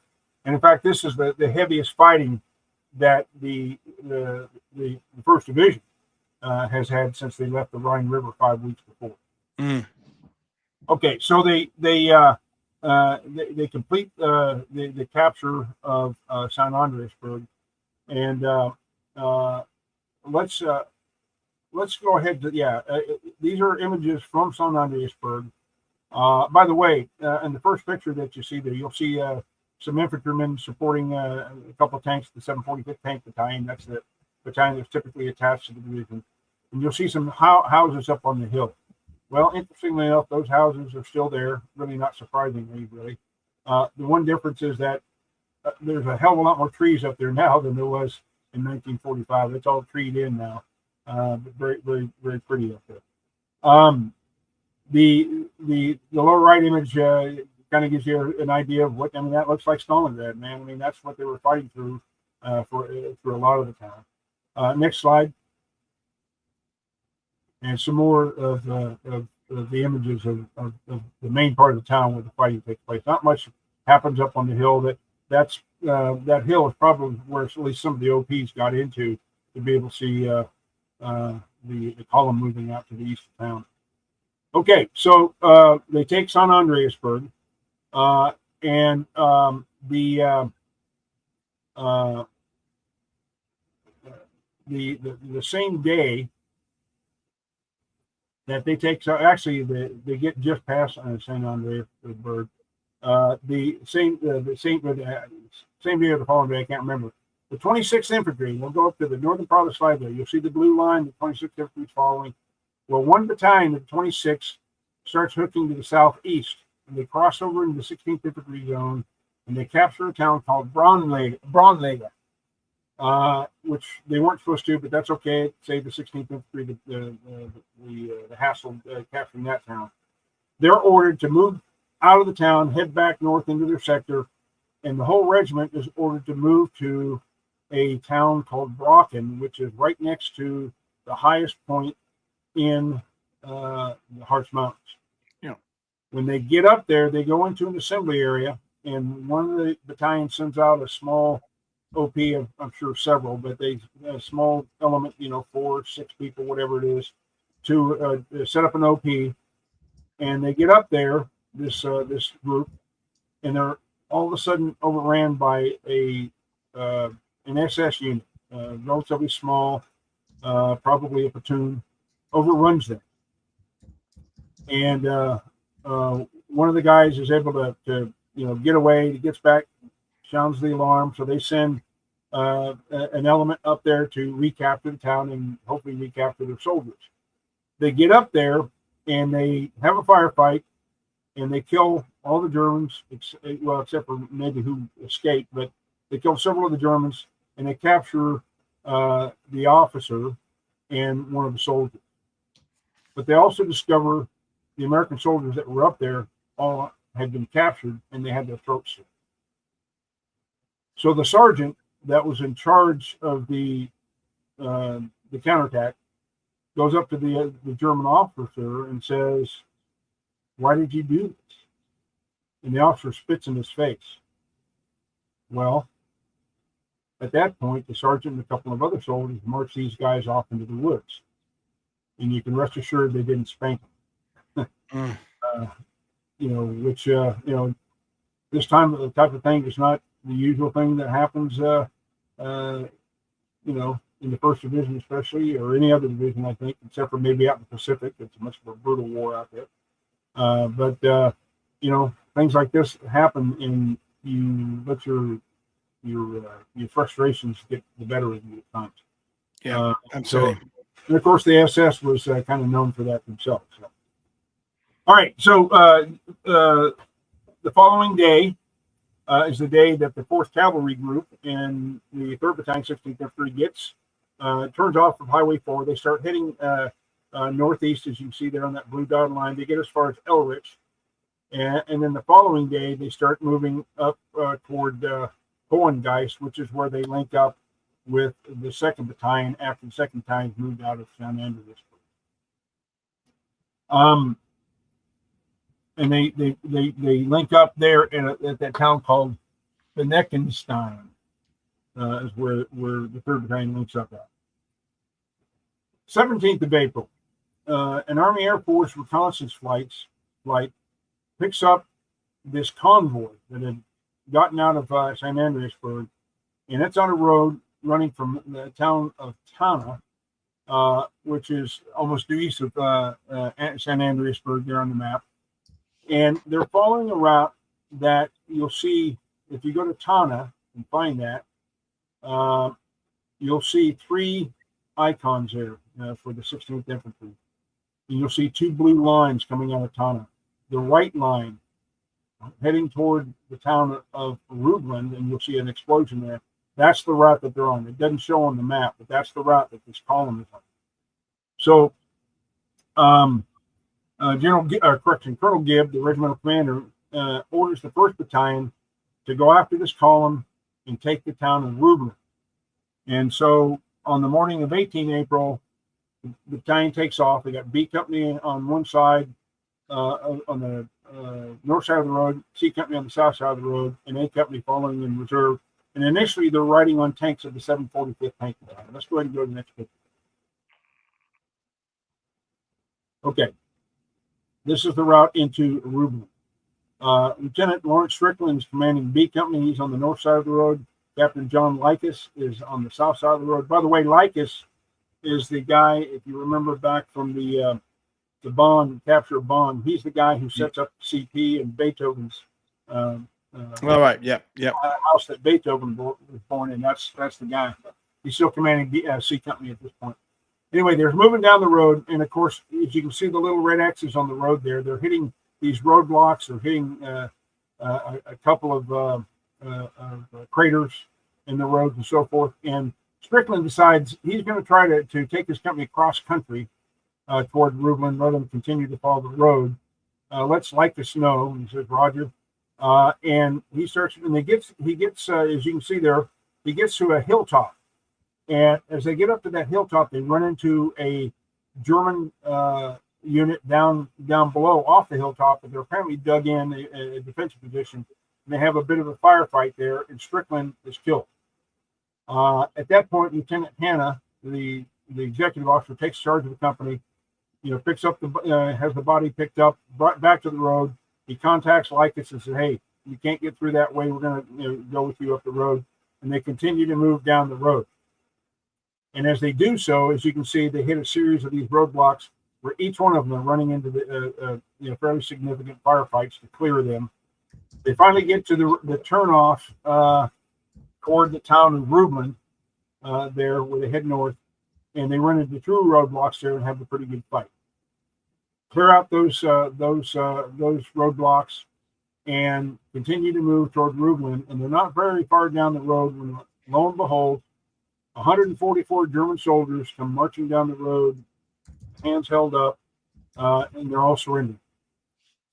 And in fact, this is the heaviest fighting that the 1st Division has had since they left the Rhine River 5 weeks before. Mm. Okay, so they complete the capture of St. Andreasburg, and let's go ahead to these are images from St. Andreasburg. By the way, in the first picture that you see there, you'll see some infantrymen supporting a couple of tanks, the 745th Tank Battalion. That's the battalion that's typically attached to the division. And you'll see some houses up on the hill. Well, interestingly enough, those houses are still there, really not surprisingly, really. The one difference is that there's a hell of a lot more trees up there now than there was in 1945. It's all treed in now, but very, very, very pretty up there. The lower right image kind of gives you an idea of that looks like Stalingrad, man. That's what they were fighting through for a lot of the town. Next slide. And some more of the images of the main part of the town where the fighting takes place. Not much happens up on the hill. That hill is probably where at least some of the OPs got into to be able to see the column moving out to the east of town. Okay, so they take St. Andreasburg, and the same day that they take, so actually they get just past St. Andreasburg. The same day or the following day, I can't remember. The 26th Infantry will go up to the northern part of the slide there. You'll see the blue line. The 26th Infantry is following. Well, one battalion of the 26th starts hooking to the southeast, and they cross over into the 16th Infantry zone, and they capture a town called Braunlege, which they weren't supposed to, but that's okay. It saved the 16th Infantry the hassle capturing that town. They're ordered to move out of the town, head back north into their sector, and the whole regiment is ordered to move to a town called Brocken, which is right next to the highest point in the Harz Mountains. Yeah. When they get up there, they go into an assembly area, and one of the battalions sends out a small OP, I'm sure several, but a small element, 4 or 6 people, whatever it is, to set up an OP. and they get up there, this group, and they're all of a sudden overran by an SS unit, relatively small, probably a platoon, overruns them. And one of the guys is able to get away. He gets back, sounds the alarm. So they send an element up there to recapture the town and hopefully recapture their soldiers. They get up there and they have a firefight, and they kill all the Germans, except for maybe who escaped, but they kill several of the Germans, and they capture the officer and one of the soldiers. But they also discover the American soldiers that were up there all had been captured, and they had their throats slit. So the sergeant that was in charge of the counterattack goes up to the German officer and says, "Why did you do this?" And the officer spits in his face. Well, at that point, the sergeant and a couple of other soldiers marched these guys off into the woods. And you can rest assured they didn't spank them. Which this time the type of thing is not the usual thing that happens, in the 1st Division especially, or any other division, I think, except for maybe out in the Pacific. It's much more brutal war out there. But things like this happen, and you let your frustrations get the better of you at times. Yeah, absolutely. And of course, the SS was kind of known for that themselves. So. All right, so the following day is the day that the 4th Cavalry Group and the 3rd Battalion, 16th Infantry turns off of Highway 4. They start heading northeast, as you can see there on that blue dotted line. They get as far as Elrich. And then the following day, they start moving up toward Hohengeist, which is where they link up with the 2nd Battalion after the 2nd Battalion moved out of St. Andreasburg. And they link up there at that town called Beneckenstein, is where the 3rd Battalion links up at. 17th of April, an Army Air Force reconnaissance flight picks up this convoy that had gotten out of St. Andreasburg, and it's on a road running from the town of Tana, which is almost due east of St. Andreasburg there on the map. And they're following a route that you'll see if you go to Tana and find that, you'll see 3 icons there for the 16th Infantry. And you'll see 2 blue lines coming out of Tana. The white line heading toward the town of Rubland, and you'll see an explosion there. That's the route that they're on. It doesn't show on the map, but that's the route that this column is on. So, Colonel Gibb, the regimental commander, orders the 1st Battalion to go after this column and take the town of Rubland. And so, on the morning of 18 April, the battalion takes off. They got B Company on one side, on the north side of the road, C Company on the south side of the road, and A Company following in reserve. And initially, they're riding on tanks of the 745th Tank Battalion. Let's go ahead and go to the next picture. Okay. This is the route into Rubland. Lieutenant Lawrence Strickland is commanding B Company. He's on the north side of the road. Captain John Likas is on the south side of the road. By the way, Likas is the guy, if you remember back from the capture of Bonn, he's the guy who sets up CP and Beethoven's right, yeah. house that Beethoven was born in. That's the guy. He's still commanding C Company at this point. Anyway, they're moving down the road, and of course, as you can see the little red X's on the road there, they're hitting these roadblocks. They're hitting a couple of craters in the roads and so forth. And Strickland decides he's going to try to take his company across country toward Rubland, let them continue to follow the road. Let's like the snow. He says, Roger. And he starts, and he gets, as you can see there, he gets to a hilltop. And as they get up to that hilltop, they run into a German unit down below off the hilltop, but they're apparently dug in a defensive position. And they have a bit of a firefight there, and Strickland is killed. At that point, Lieutenant Hanna, the executive officer, takes charge of the company, picks up has the body picked up, brought back to the road. He contacts Lycus and says, "Hey, you can't get through that way. We're going to go with you up the road." And they continue to move down the road. And as they do so, as you can see, they hit a series of these roadblocks where each one of them are running into the fairly significant firefights to clear them. They finally get to the turnoff toward the town of Rubland, there where they head north, and they run into two roadblocks there and have a pretty good fight. Clear out those roadblocks and continue to move toward Rubland, and they're not very far down the road when, lo and behold, 144 German soldiers come marching down the road, hands held up, and they're all surrendered.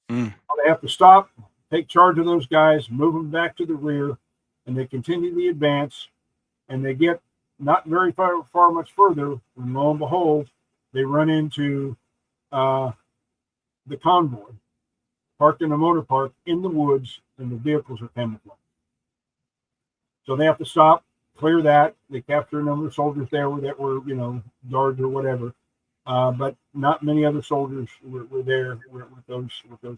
They have to stop, take charge of those guys, move them back to the rear, and they continue the advance, and they get not very far much further when, lo and behold, they run into the convoy parked in a motor park in the woods, and the vehicles are camouflaged. So they have to stop, clear that. They capture a number of soldiers there that were, guards or whatever, but not many other soldiers were there with those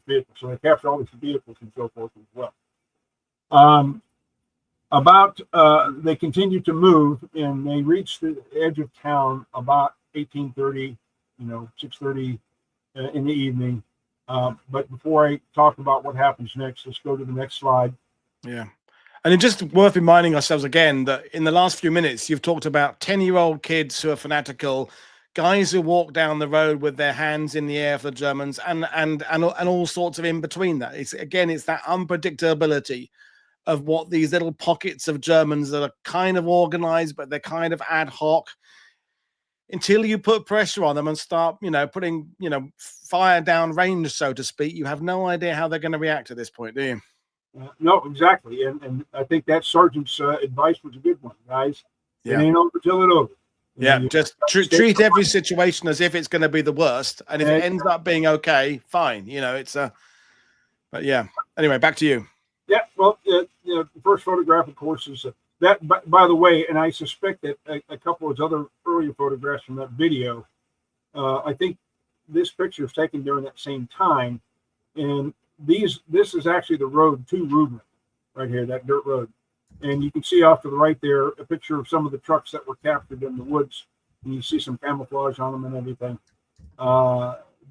vehicles. So they capture all these vehicles and so forth as well. They continue to move, and they reach the edge of town about 18:30, 6:30 in the evening. But before I talk about what happens next, let's go to the next slide. Yeah. And it's just worth reminding ourselves again that in the last few minutes, you've talked about 10-year-old kids who are fanatical, guys who walk down the road with their hands in the air for the Germans, and all sorts of in between that. It's that unpredictability of what these little pockets of Germans that are kind of organized, but they're kind of ad hoc. Until you put pressure on them and start, putting, fire down range, so to speak, you have no idea how they're going to react at this point, do you? No, exactly. And I think that sergeant's advice was a good one, guys. Yeah. It ain't over till it's over. Yeah, just treat every situation as if it's going to be the worst. And if it ends up being okay, fine. But yeah. Anyway, back to you. Yeah, well, the first photograph, of course, is that, by the way, and I suspect that a couple of other earlier photographs from that video, I think this picture is taken during that same time. And this is actually the road to Rubland right here, that dirt road. And you can see off to the right there a picture of some of the trucks that were captured in the woods. And you see some camouflage on them and everything,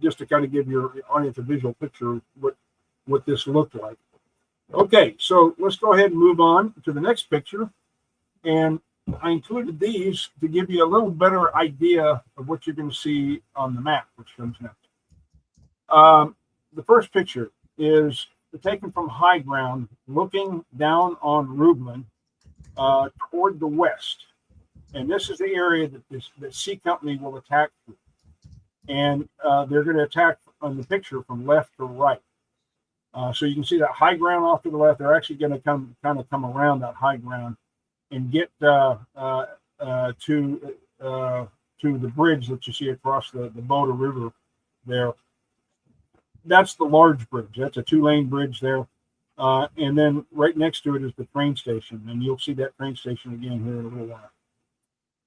just to kind of give your audience a visual picture of what this looked like. Okay, so let's go ahead and move on to the next picture. And I included these to give you a little better idea of what you're going to see on the map, which comes next. The first picture is taken from high ground, looking down on Rubland toward the west. And this is the area that C Company will attack through. And they're going to attack on the picture from left to right. So you can see that high ground off to the left. They're actually going to come around that high ground and get to the bridge that you see across the Weser River there. That's the large bridge. That's a 2-lane bridge there. And then right next to it is the train station. And you'll see that train station again here in a little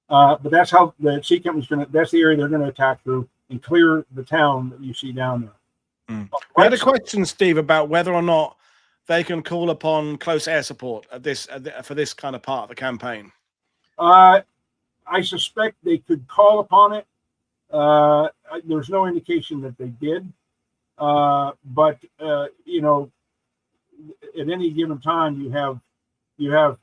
while. But that's how the C Company's that's the area they're going to attack through and clear the town that you see down there. I had a question, Steve, about whether or not they can call upon close air support for this kind of part of the campaign. I suspect they could call upon it. There's no indication that they did. But at any given time, you have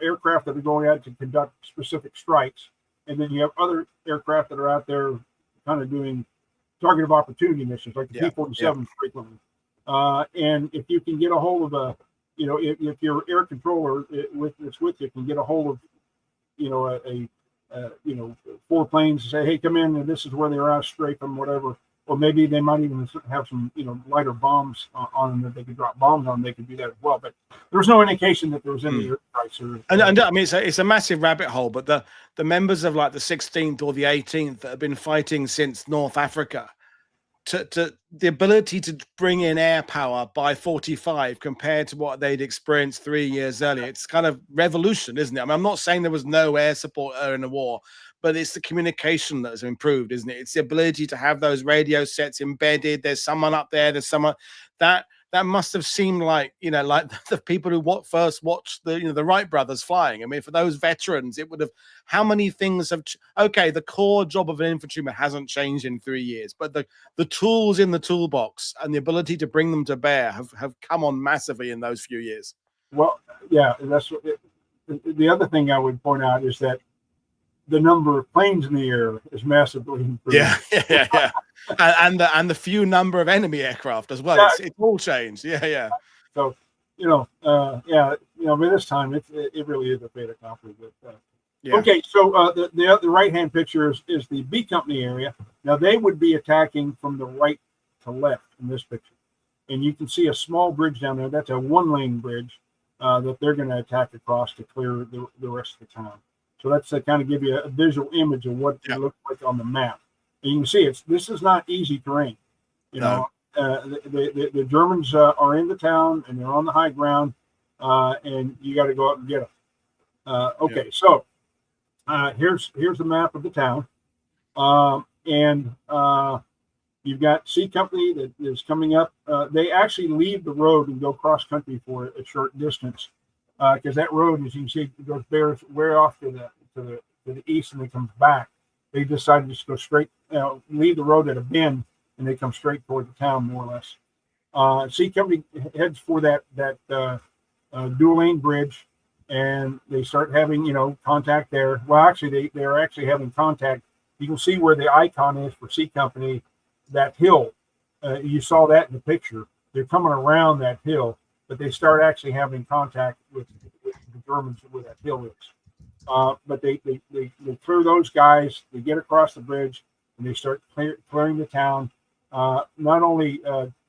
aircraft that are going out to conduct specific strikes, and then you have other aircraft that are out there kind of doing target of opportunity missions, like the P-47 frequently. And if you can get a hold of if your air controller that's with you can get a hold of, 4 planes and say, hey, come in, and this is where they are out, strafe them, whatever. Or maybe they might even have some, lighter bombs on them that they could drop bombs on. They could do that as well. But there was no indication that there was any air strikes. And I mean, it's a massive rabbit hole. But the members of like the 16th or the 18th that have been fighting since North Africa, to the ability to bring in air power by 45 compared to what they'd experienced 3 years earlier, it's kind of revolution, isn't it? I mean, I'm not saying there was no air support in the war, but it's the communication that has improved, isn't it? It's the ability to have those radio sets embedded. There's someone up there. There's someone that must have seemed like, like the people who first watched the Wright brothers flying. I mean, for those veterans, it would have, how many things have, okay, the core job of an infantryman hasn't changed in 3 years, but the tools in the toolbox and the ability to bring them to bear have come on massively in those few years. Well, yeah, that's what the other thing I would point out is that the number of planes in the air is massively improved. Yeah. and the few number of enemy aircraft as well. It's all changed. Yeah. So, by this time it really is a fait accompli. Okay, so the right hand picture is the B Company area. Now they would be attacking from the right to left in this picture, and you can see a small bridge down there. That's a 1-lane bridge that they're going to attack across to clear the rest of the town. So that's to kind of give you a visual image of what it looks like on the map. And you can see this is not easy terrain. The Germans are in the town and they're on the high ground, and you got to go up and get them. So here's the map of the town, and you've got C Company that is coming up. They actually leave the road and go cross country for a short distance. Because that road, as you can see, goes way off to the east, and it comes back. They decided to just go straight, leave the road at a bend, and they come straight toward the town, more or less. C Company heads for that dual lane bridge, and they start having contact there. Well, actually, they are actually having contact. You can see where the icon is for C Company, that hill. You saw that in the picture. They're coming around that hill, but they start actually having contact with the Germans where that hill is. But they clear those guys, they get across the bridge, and they start clearing the town, not only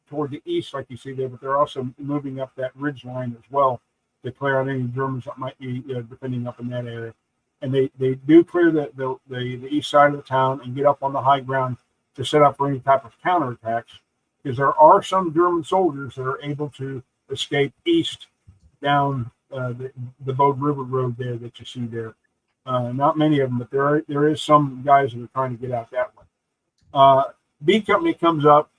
toward the east, like you see there, but they're also moving up that ridge line as well to clear out any Germans that might be defending up in that area. And they do clear the east side of the town and get up on the high ground to set up for any type of counterattacks, because there are some German soldiers that are able to escape east down the Bode River Road there that you see there. Not many of them, but there is some guys that are trying to get out that way. B Company comes up,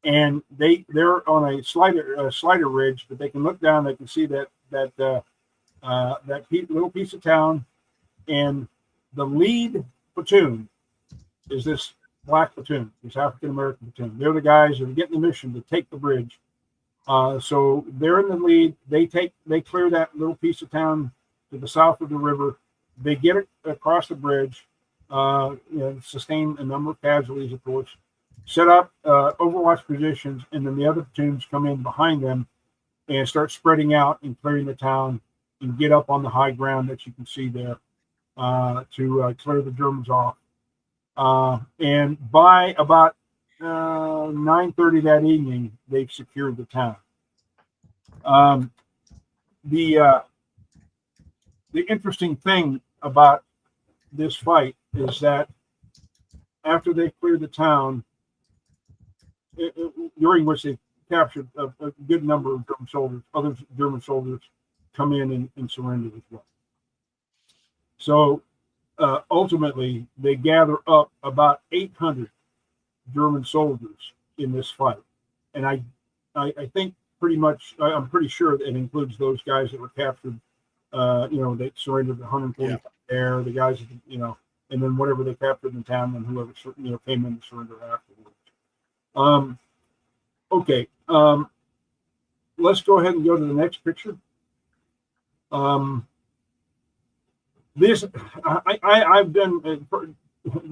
and they're on a slider ridge, but they can look down. They can see that little piece of town, and the lead platoon is this black platoon, this African American platoon. They're the guys that are getting the mission to take the bridge. So they're in the lead. They clear that little piece of town to the south of the river. They get it across the bridge, sustain a number of casualties, of course, set up overwatch positions, and then the other platoons come in behind them and start spreading out and clearing the town and get up on the high ground that you can see there to clear the Germans off. And by about 9:30 that evening, they've secured the town. The interesting thing about this fight is that after they cleared the town, during which they captured a good number of German soldiers, other German soldiers come in and surrender as well. So ultimately, they gather up about 800 German soldiers in this fight, and I think pretty much I'm pretty sure that it includes those guys that were captured. They surrendered 140 there, the guys and then whatever they captured in town, and whoever came in to surrender afterwards. Let's go ahead and go to the next picture. I've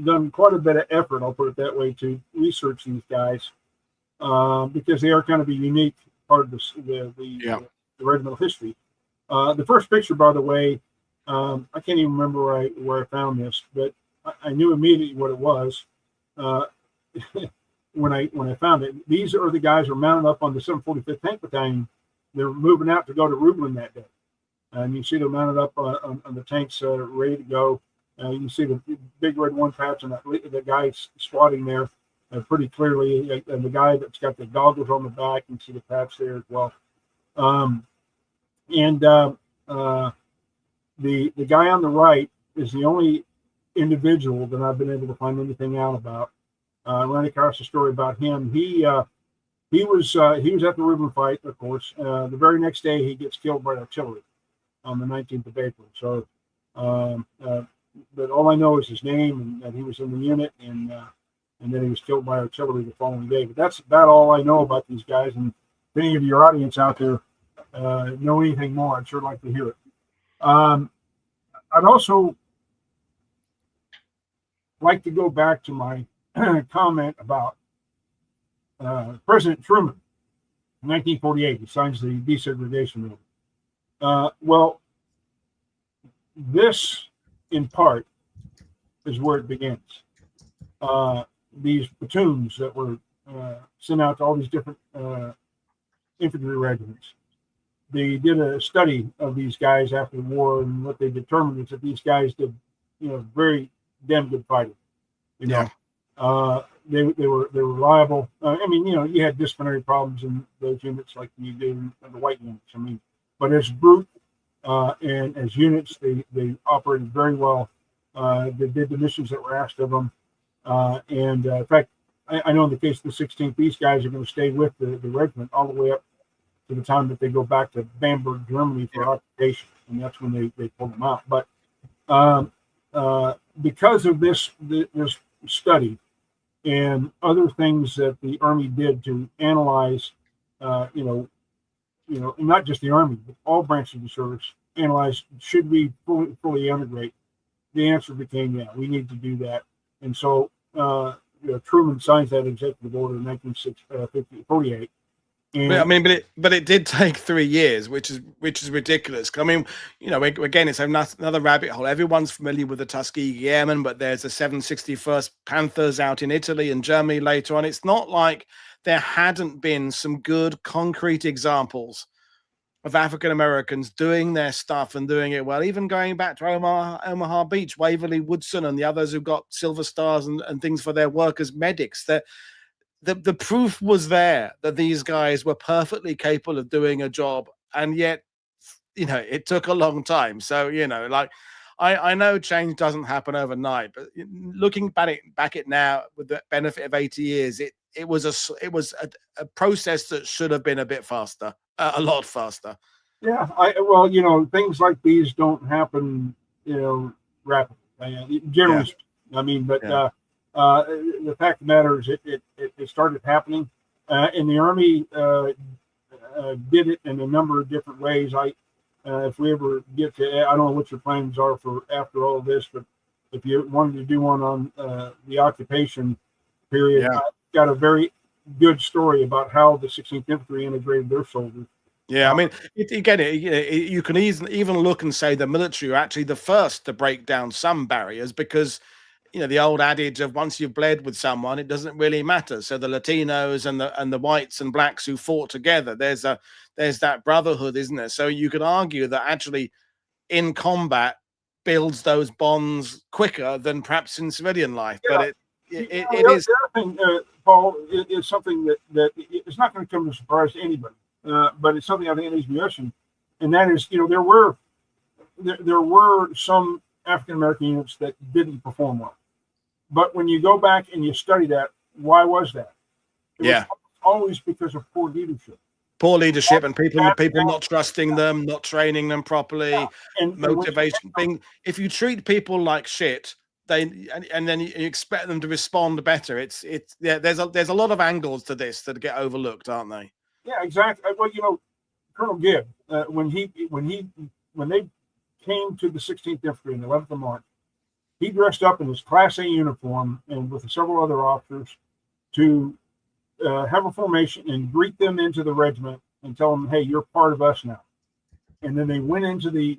done quite a bit of effort, I'll put it that way, to research these guys because they are kind of a unique part of the regimental history. The first picture, by the way, I can't even remember where I found this, but I knew immediately what it was when I found it. These are the guys who are mounted up on the 745th Tank Battalion. They're moving out to go to Rubland that day. And you see them mounted up on the tanks ready to go. You can see the big red one patch and the guy squatting there pretty clearly. And the guy that's got the goggles on the back, you can see the patch there as well. The guy on the right is the only individual that I've been able to find anything out about. Ran across a story about him. He was at the Rubland fight, of course. The very next day, he gets killed by artillery on the 19th of April. So, but all I know is his name and that he was in the unit, and then he was killed by artillery the following day. But that's about all I know about these guys. And if any of your audience out there know anything more, I'd sure like to hear it. I'd also like to go back to my comment about President Truman in 1948. He signs the desegregation bill. Well, this, in part, is where it begins. These platoons that were sent out to all these different infantry regiments. They did a study of these guys after the war, and what they determined is that these guys did, very damn good fighting. Yeah. They were reliable. I mean, you had disciplinary problems in those units like you do in the white units. I mean, but as brute and as units, they operated very well. They did the missions that were asked of them. And in fact, I know in the case of the 16th, these guys are going to stay with the regiment all the way up to the time that they go back to Bamberg, Germany for occupation, and that's when they pull them out. But because of this study and other things that the Army did to analyze, and not just the Army, but all branches of the service, analyze, should we fully integrate? The answer became, yeah, we need to do that. And so Truman signs that executive order in 1948. But it did take 3 years, which is ridiculous. I mean, again, it's another rabbit hole. Everyone's familiar with the Tuskegee Airmen, but there's the 761st Panthers out in Italy and Germany later on. It's not like there hadn't been some good concrete examples of African Americans doing their stuff and doing it well. Even going back to Omaha Beach, Waverly Woodson and the others who got silver stars and things for their work as medics. That the proof was there that these guys were perfectly capable of doing a job, and yet, it took a long time. So, I know change doesn't happen overnight, but looking back at now with the benefit of 80 years, it was a process that should have been a bit faster, a lot faster. Yeah, things like these don't happen, rapidly. Generally, I mean, but. Yeah. The fact of the matter is it started happening, and the Army did it in a number of different ways. If we ever get to, I don't know what your plans are for after all of this, but if you wanted to do one on the occupation period, I've got a very good story about how the 16th Infantry integrated their soldiers. Yeah, I mean, you can even look and say the military are actually the first to break down some barriers, because the old adage of once you've bled with someone, it doesn't really matter. So the Latinos and the whites and blacks who fought together, there's that brotherhood, isn't there? So you could argue that actually in combat builds those bonds quicker than perhaps in civilian life. Yeah. But it is. The other thing, Paul, is something that it's not going to come as a surprise to anybody, but it's something I think needs to be mentioned, and that is, there were some African American units that didn't perform well. But when you go back and you study that, why was that? It was always because of poor leadership. Poor leadership and people not trusting them, not training them properly, and motivation. If you treat people like shit, and then you expect them to respond better. There's a lot of angles to this that get overlooked, aren't they? Yeah, exactly. Well, Colonel Gibb, when they came to the 16th Infantry on the 11th of March, he dressed up in his Class A uniform and with several other officers to have a formation and greet them into the regiment and tell them, "Hey, you're part of us now." And then they went into the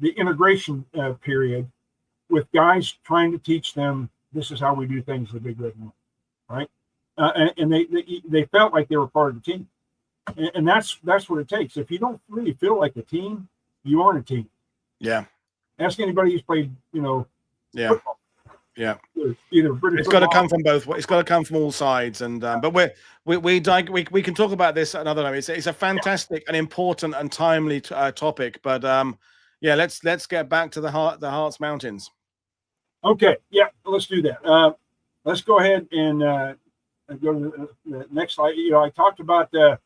integration period with guys trying to teach them, this is how we do things in the Big Red One, right? And they felt like they were part of the team. And that's what it takes. If you don't really feel like a team, you aren't a team. Yeah. Ask anybody who's played, football. Yeah. Either British. It's got to come from both. It's got to come from all sides. And but we can talk about this another time. It's a fantastic and important and timely topic. But Yeah, let's get back to the Harz Mountains. Okay, yeah, let's do that. Let's go ahead and go to the next slide. You know, I talked about the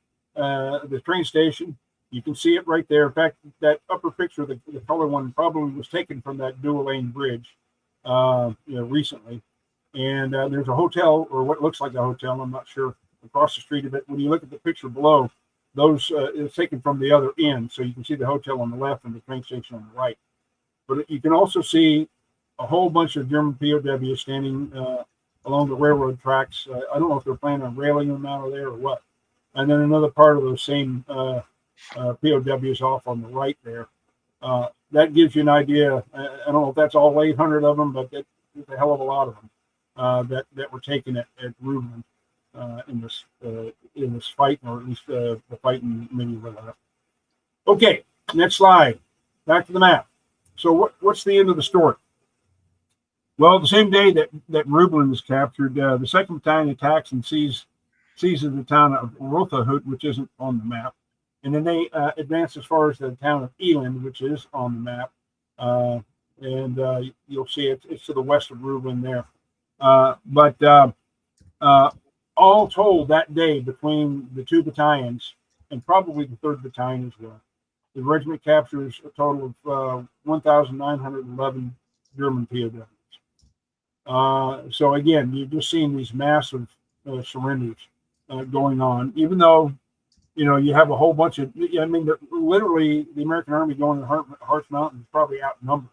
train station. You can see it right there. In fact, that upper picture, the color one, probably was taken from that dual lane bridge, recently. And there's a hotel, or what looks like a hotel, I'm not sure, across the street of it. When you look at the picture below, those it's taken from the other end, so you can see the hotel on the left and the train station on the right. But you can also see a whole bunch of German POWs standing along the railroad tracks. I don't know if they're planning on railing them out of there or what. And then another part of those same POWs off on the right there. That gives you an idea. I don't know if that's all 800 of them, but that's a hell of a lot of them that were taken at Rubland in this fight, or at least the fight in maybe the left. Okay, next slide. Back to the map. So what's the end of the story? Well, the same day that Rubland is captured, the 2nd Battalion attacks and seizes the town of Rotherhut, which isn't on the map. And then they advance as far as the town of Eland, which is on the map. And you'll see it's to the west of Rubland there. But all told, that day between the 2 battalions, and probably the 3rd Battalion as well, the regiment captures a total of 1,911 German POWs. So again, you're just seeing these massive surrenders going on, even though, you know, you have a whole bunch of, I mean, literally the American Army going to Harz Mountain is probably outnumbered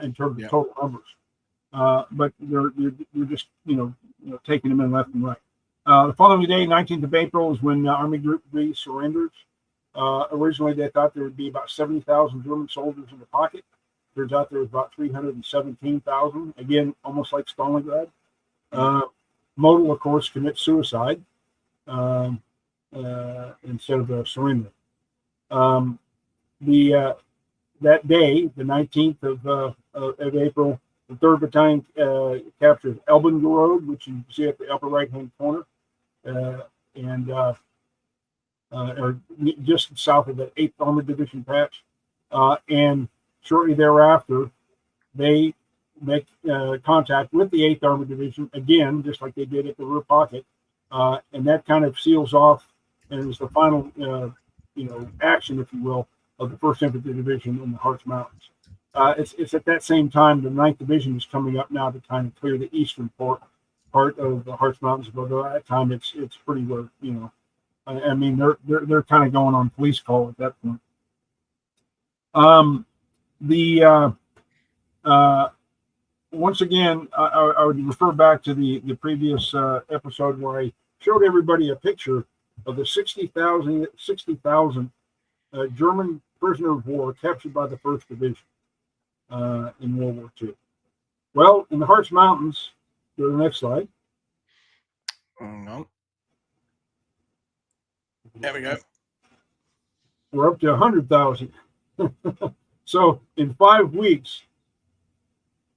in terms of total numbers. But you're just, taking them in left and right. The following day, 19th of April, is when Army Group B surrenders. Originally, they thought there would be about 70,000 German soldiers in the pocket. Turns out there was about 317,000. Again, almost like Stalingrad. Model, of course, commits suicide instead of surrender. That day, the 19th of April, the 3rd Battalion captures Elbengerode, which you can see at the upper right-hand corner, or just south of the 8th Armored Division patch. And shortly thereafter, they make contact with the 8th Armored Division, again, just like they did at the Ruhr pocket. And that kind of seals off, and is the final, action, if you will, of the 1st Infantry Division in the Harz Mountains. It's at that same time the 9th Division is coming up now to kind of clear the eastern part of the Harz Mountains. But at that time, it's pretty well, I mean, they're kind of going on police call at that point. Once again, I would refer back to the previous episode where I showed everybody a picture of the 60,000 German prisoner of war captured by the 1st Division in World War II. Well, in the Harz Mountains, go to the next slide. No. There we go. We're up to 100,000. So in 5 weeks,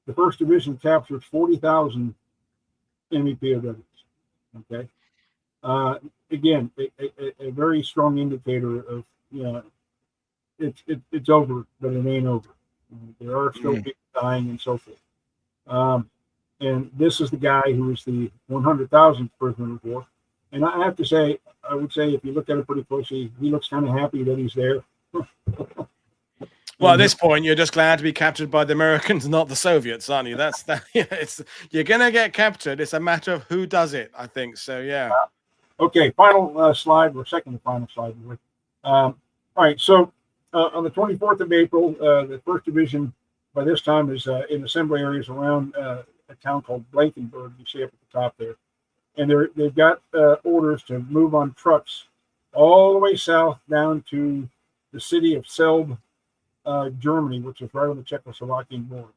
the 1st Division captures 40,000 enemy POWs. Okay. Again, a very strong indicator of, it's over, but it ain't over. There are still people dying and so forth. And this is the guy who is the 100,000th prisoner of war. And I have to say, I would say if you look at it pretty closely, he looks kind of happy that he's there. Well, at this point, you're just glad to be captured by the Americans, not the Soviets, aren't you? You're gonna get captured. It's a matter of who does it, I think. So, yeah. Okay, final slide, or second to final slide. All right, so on the 24th of April, the 1st Division by this time is in assembly areas around a town called Blankenburg. You see up at the top there, and they've got orders to move on trucks all the way south down to the city of Selb, Germany, which is right on the Czechoslovakian border.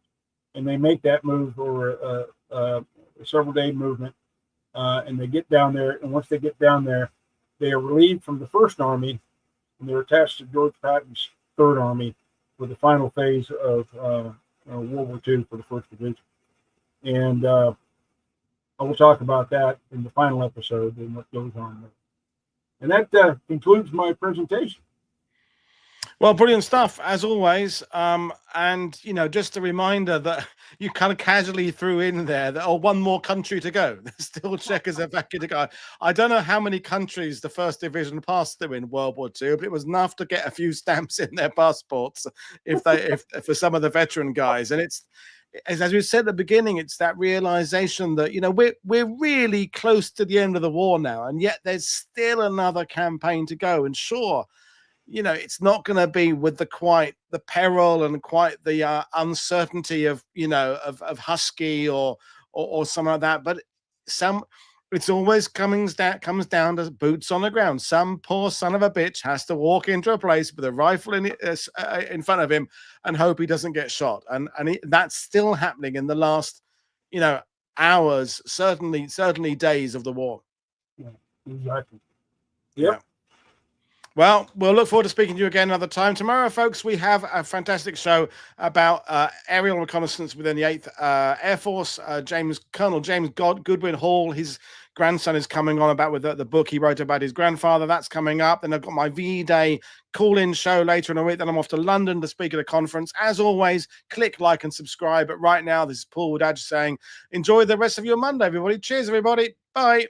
And they make that move over a several-day movement, and they get down there. And once they get down there, they are relieved from the 1st Army, and they're attached to George Patton's 3rd Army for the final phase of World War II for the 1st Division. And I will talk about that in the final episode and what goes on there. And that concludes my presentation. Well, brilliant stuff as always. And just a reminder that you kind of casually threw in there that one more country to go. There's still Czechoslovakia to go. I don't know how many countries the First Division passed through in World War II, but it was enough to get a few stamps in their passports if for some of the veteran guys. And it's, as we said at the beginning, it's that realization that we're really close to the end of the war now, and yet there's still another campaign to go. And sure, it's not going to be with the peril and quite the uncertainty of Husky or something like that, but it's always comes down to boots on the ground. Some poor son of a bitch has to walk into a place with a rifle in front of him and hope he doesn't get shot, and that's still happening in the last hours, certainly days of the war. Yeah, exactly. Yep. Yeah. Well, we'll look forward to speaking to you again another time. Tomorrow, folks, we have a fantastic show about aerial reconnaissance within the 8th Air Force. Colonel James Goodwin Hall, his grandson, is coming on about with the book he wrote about his grandfather. That's coming up. Then I've got my VE-Day call-in show later in the week. Then I'm off to London to speak at a conference. As always, click, like, and subscribe. But right now, this is Paul Woodadge saying, enjoy the rest of your Monday, everybody. Cheers, everybody. Bye.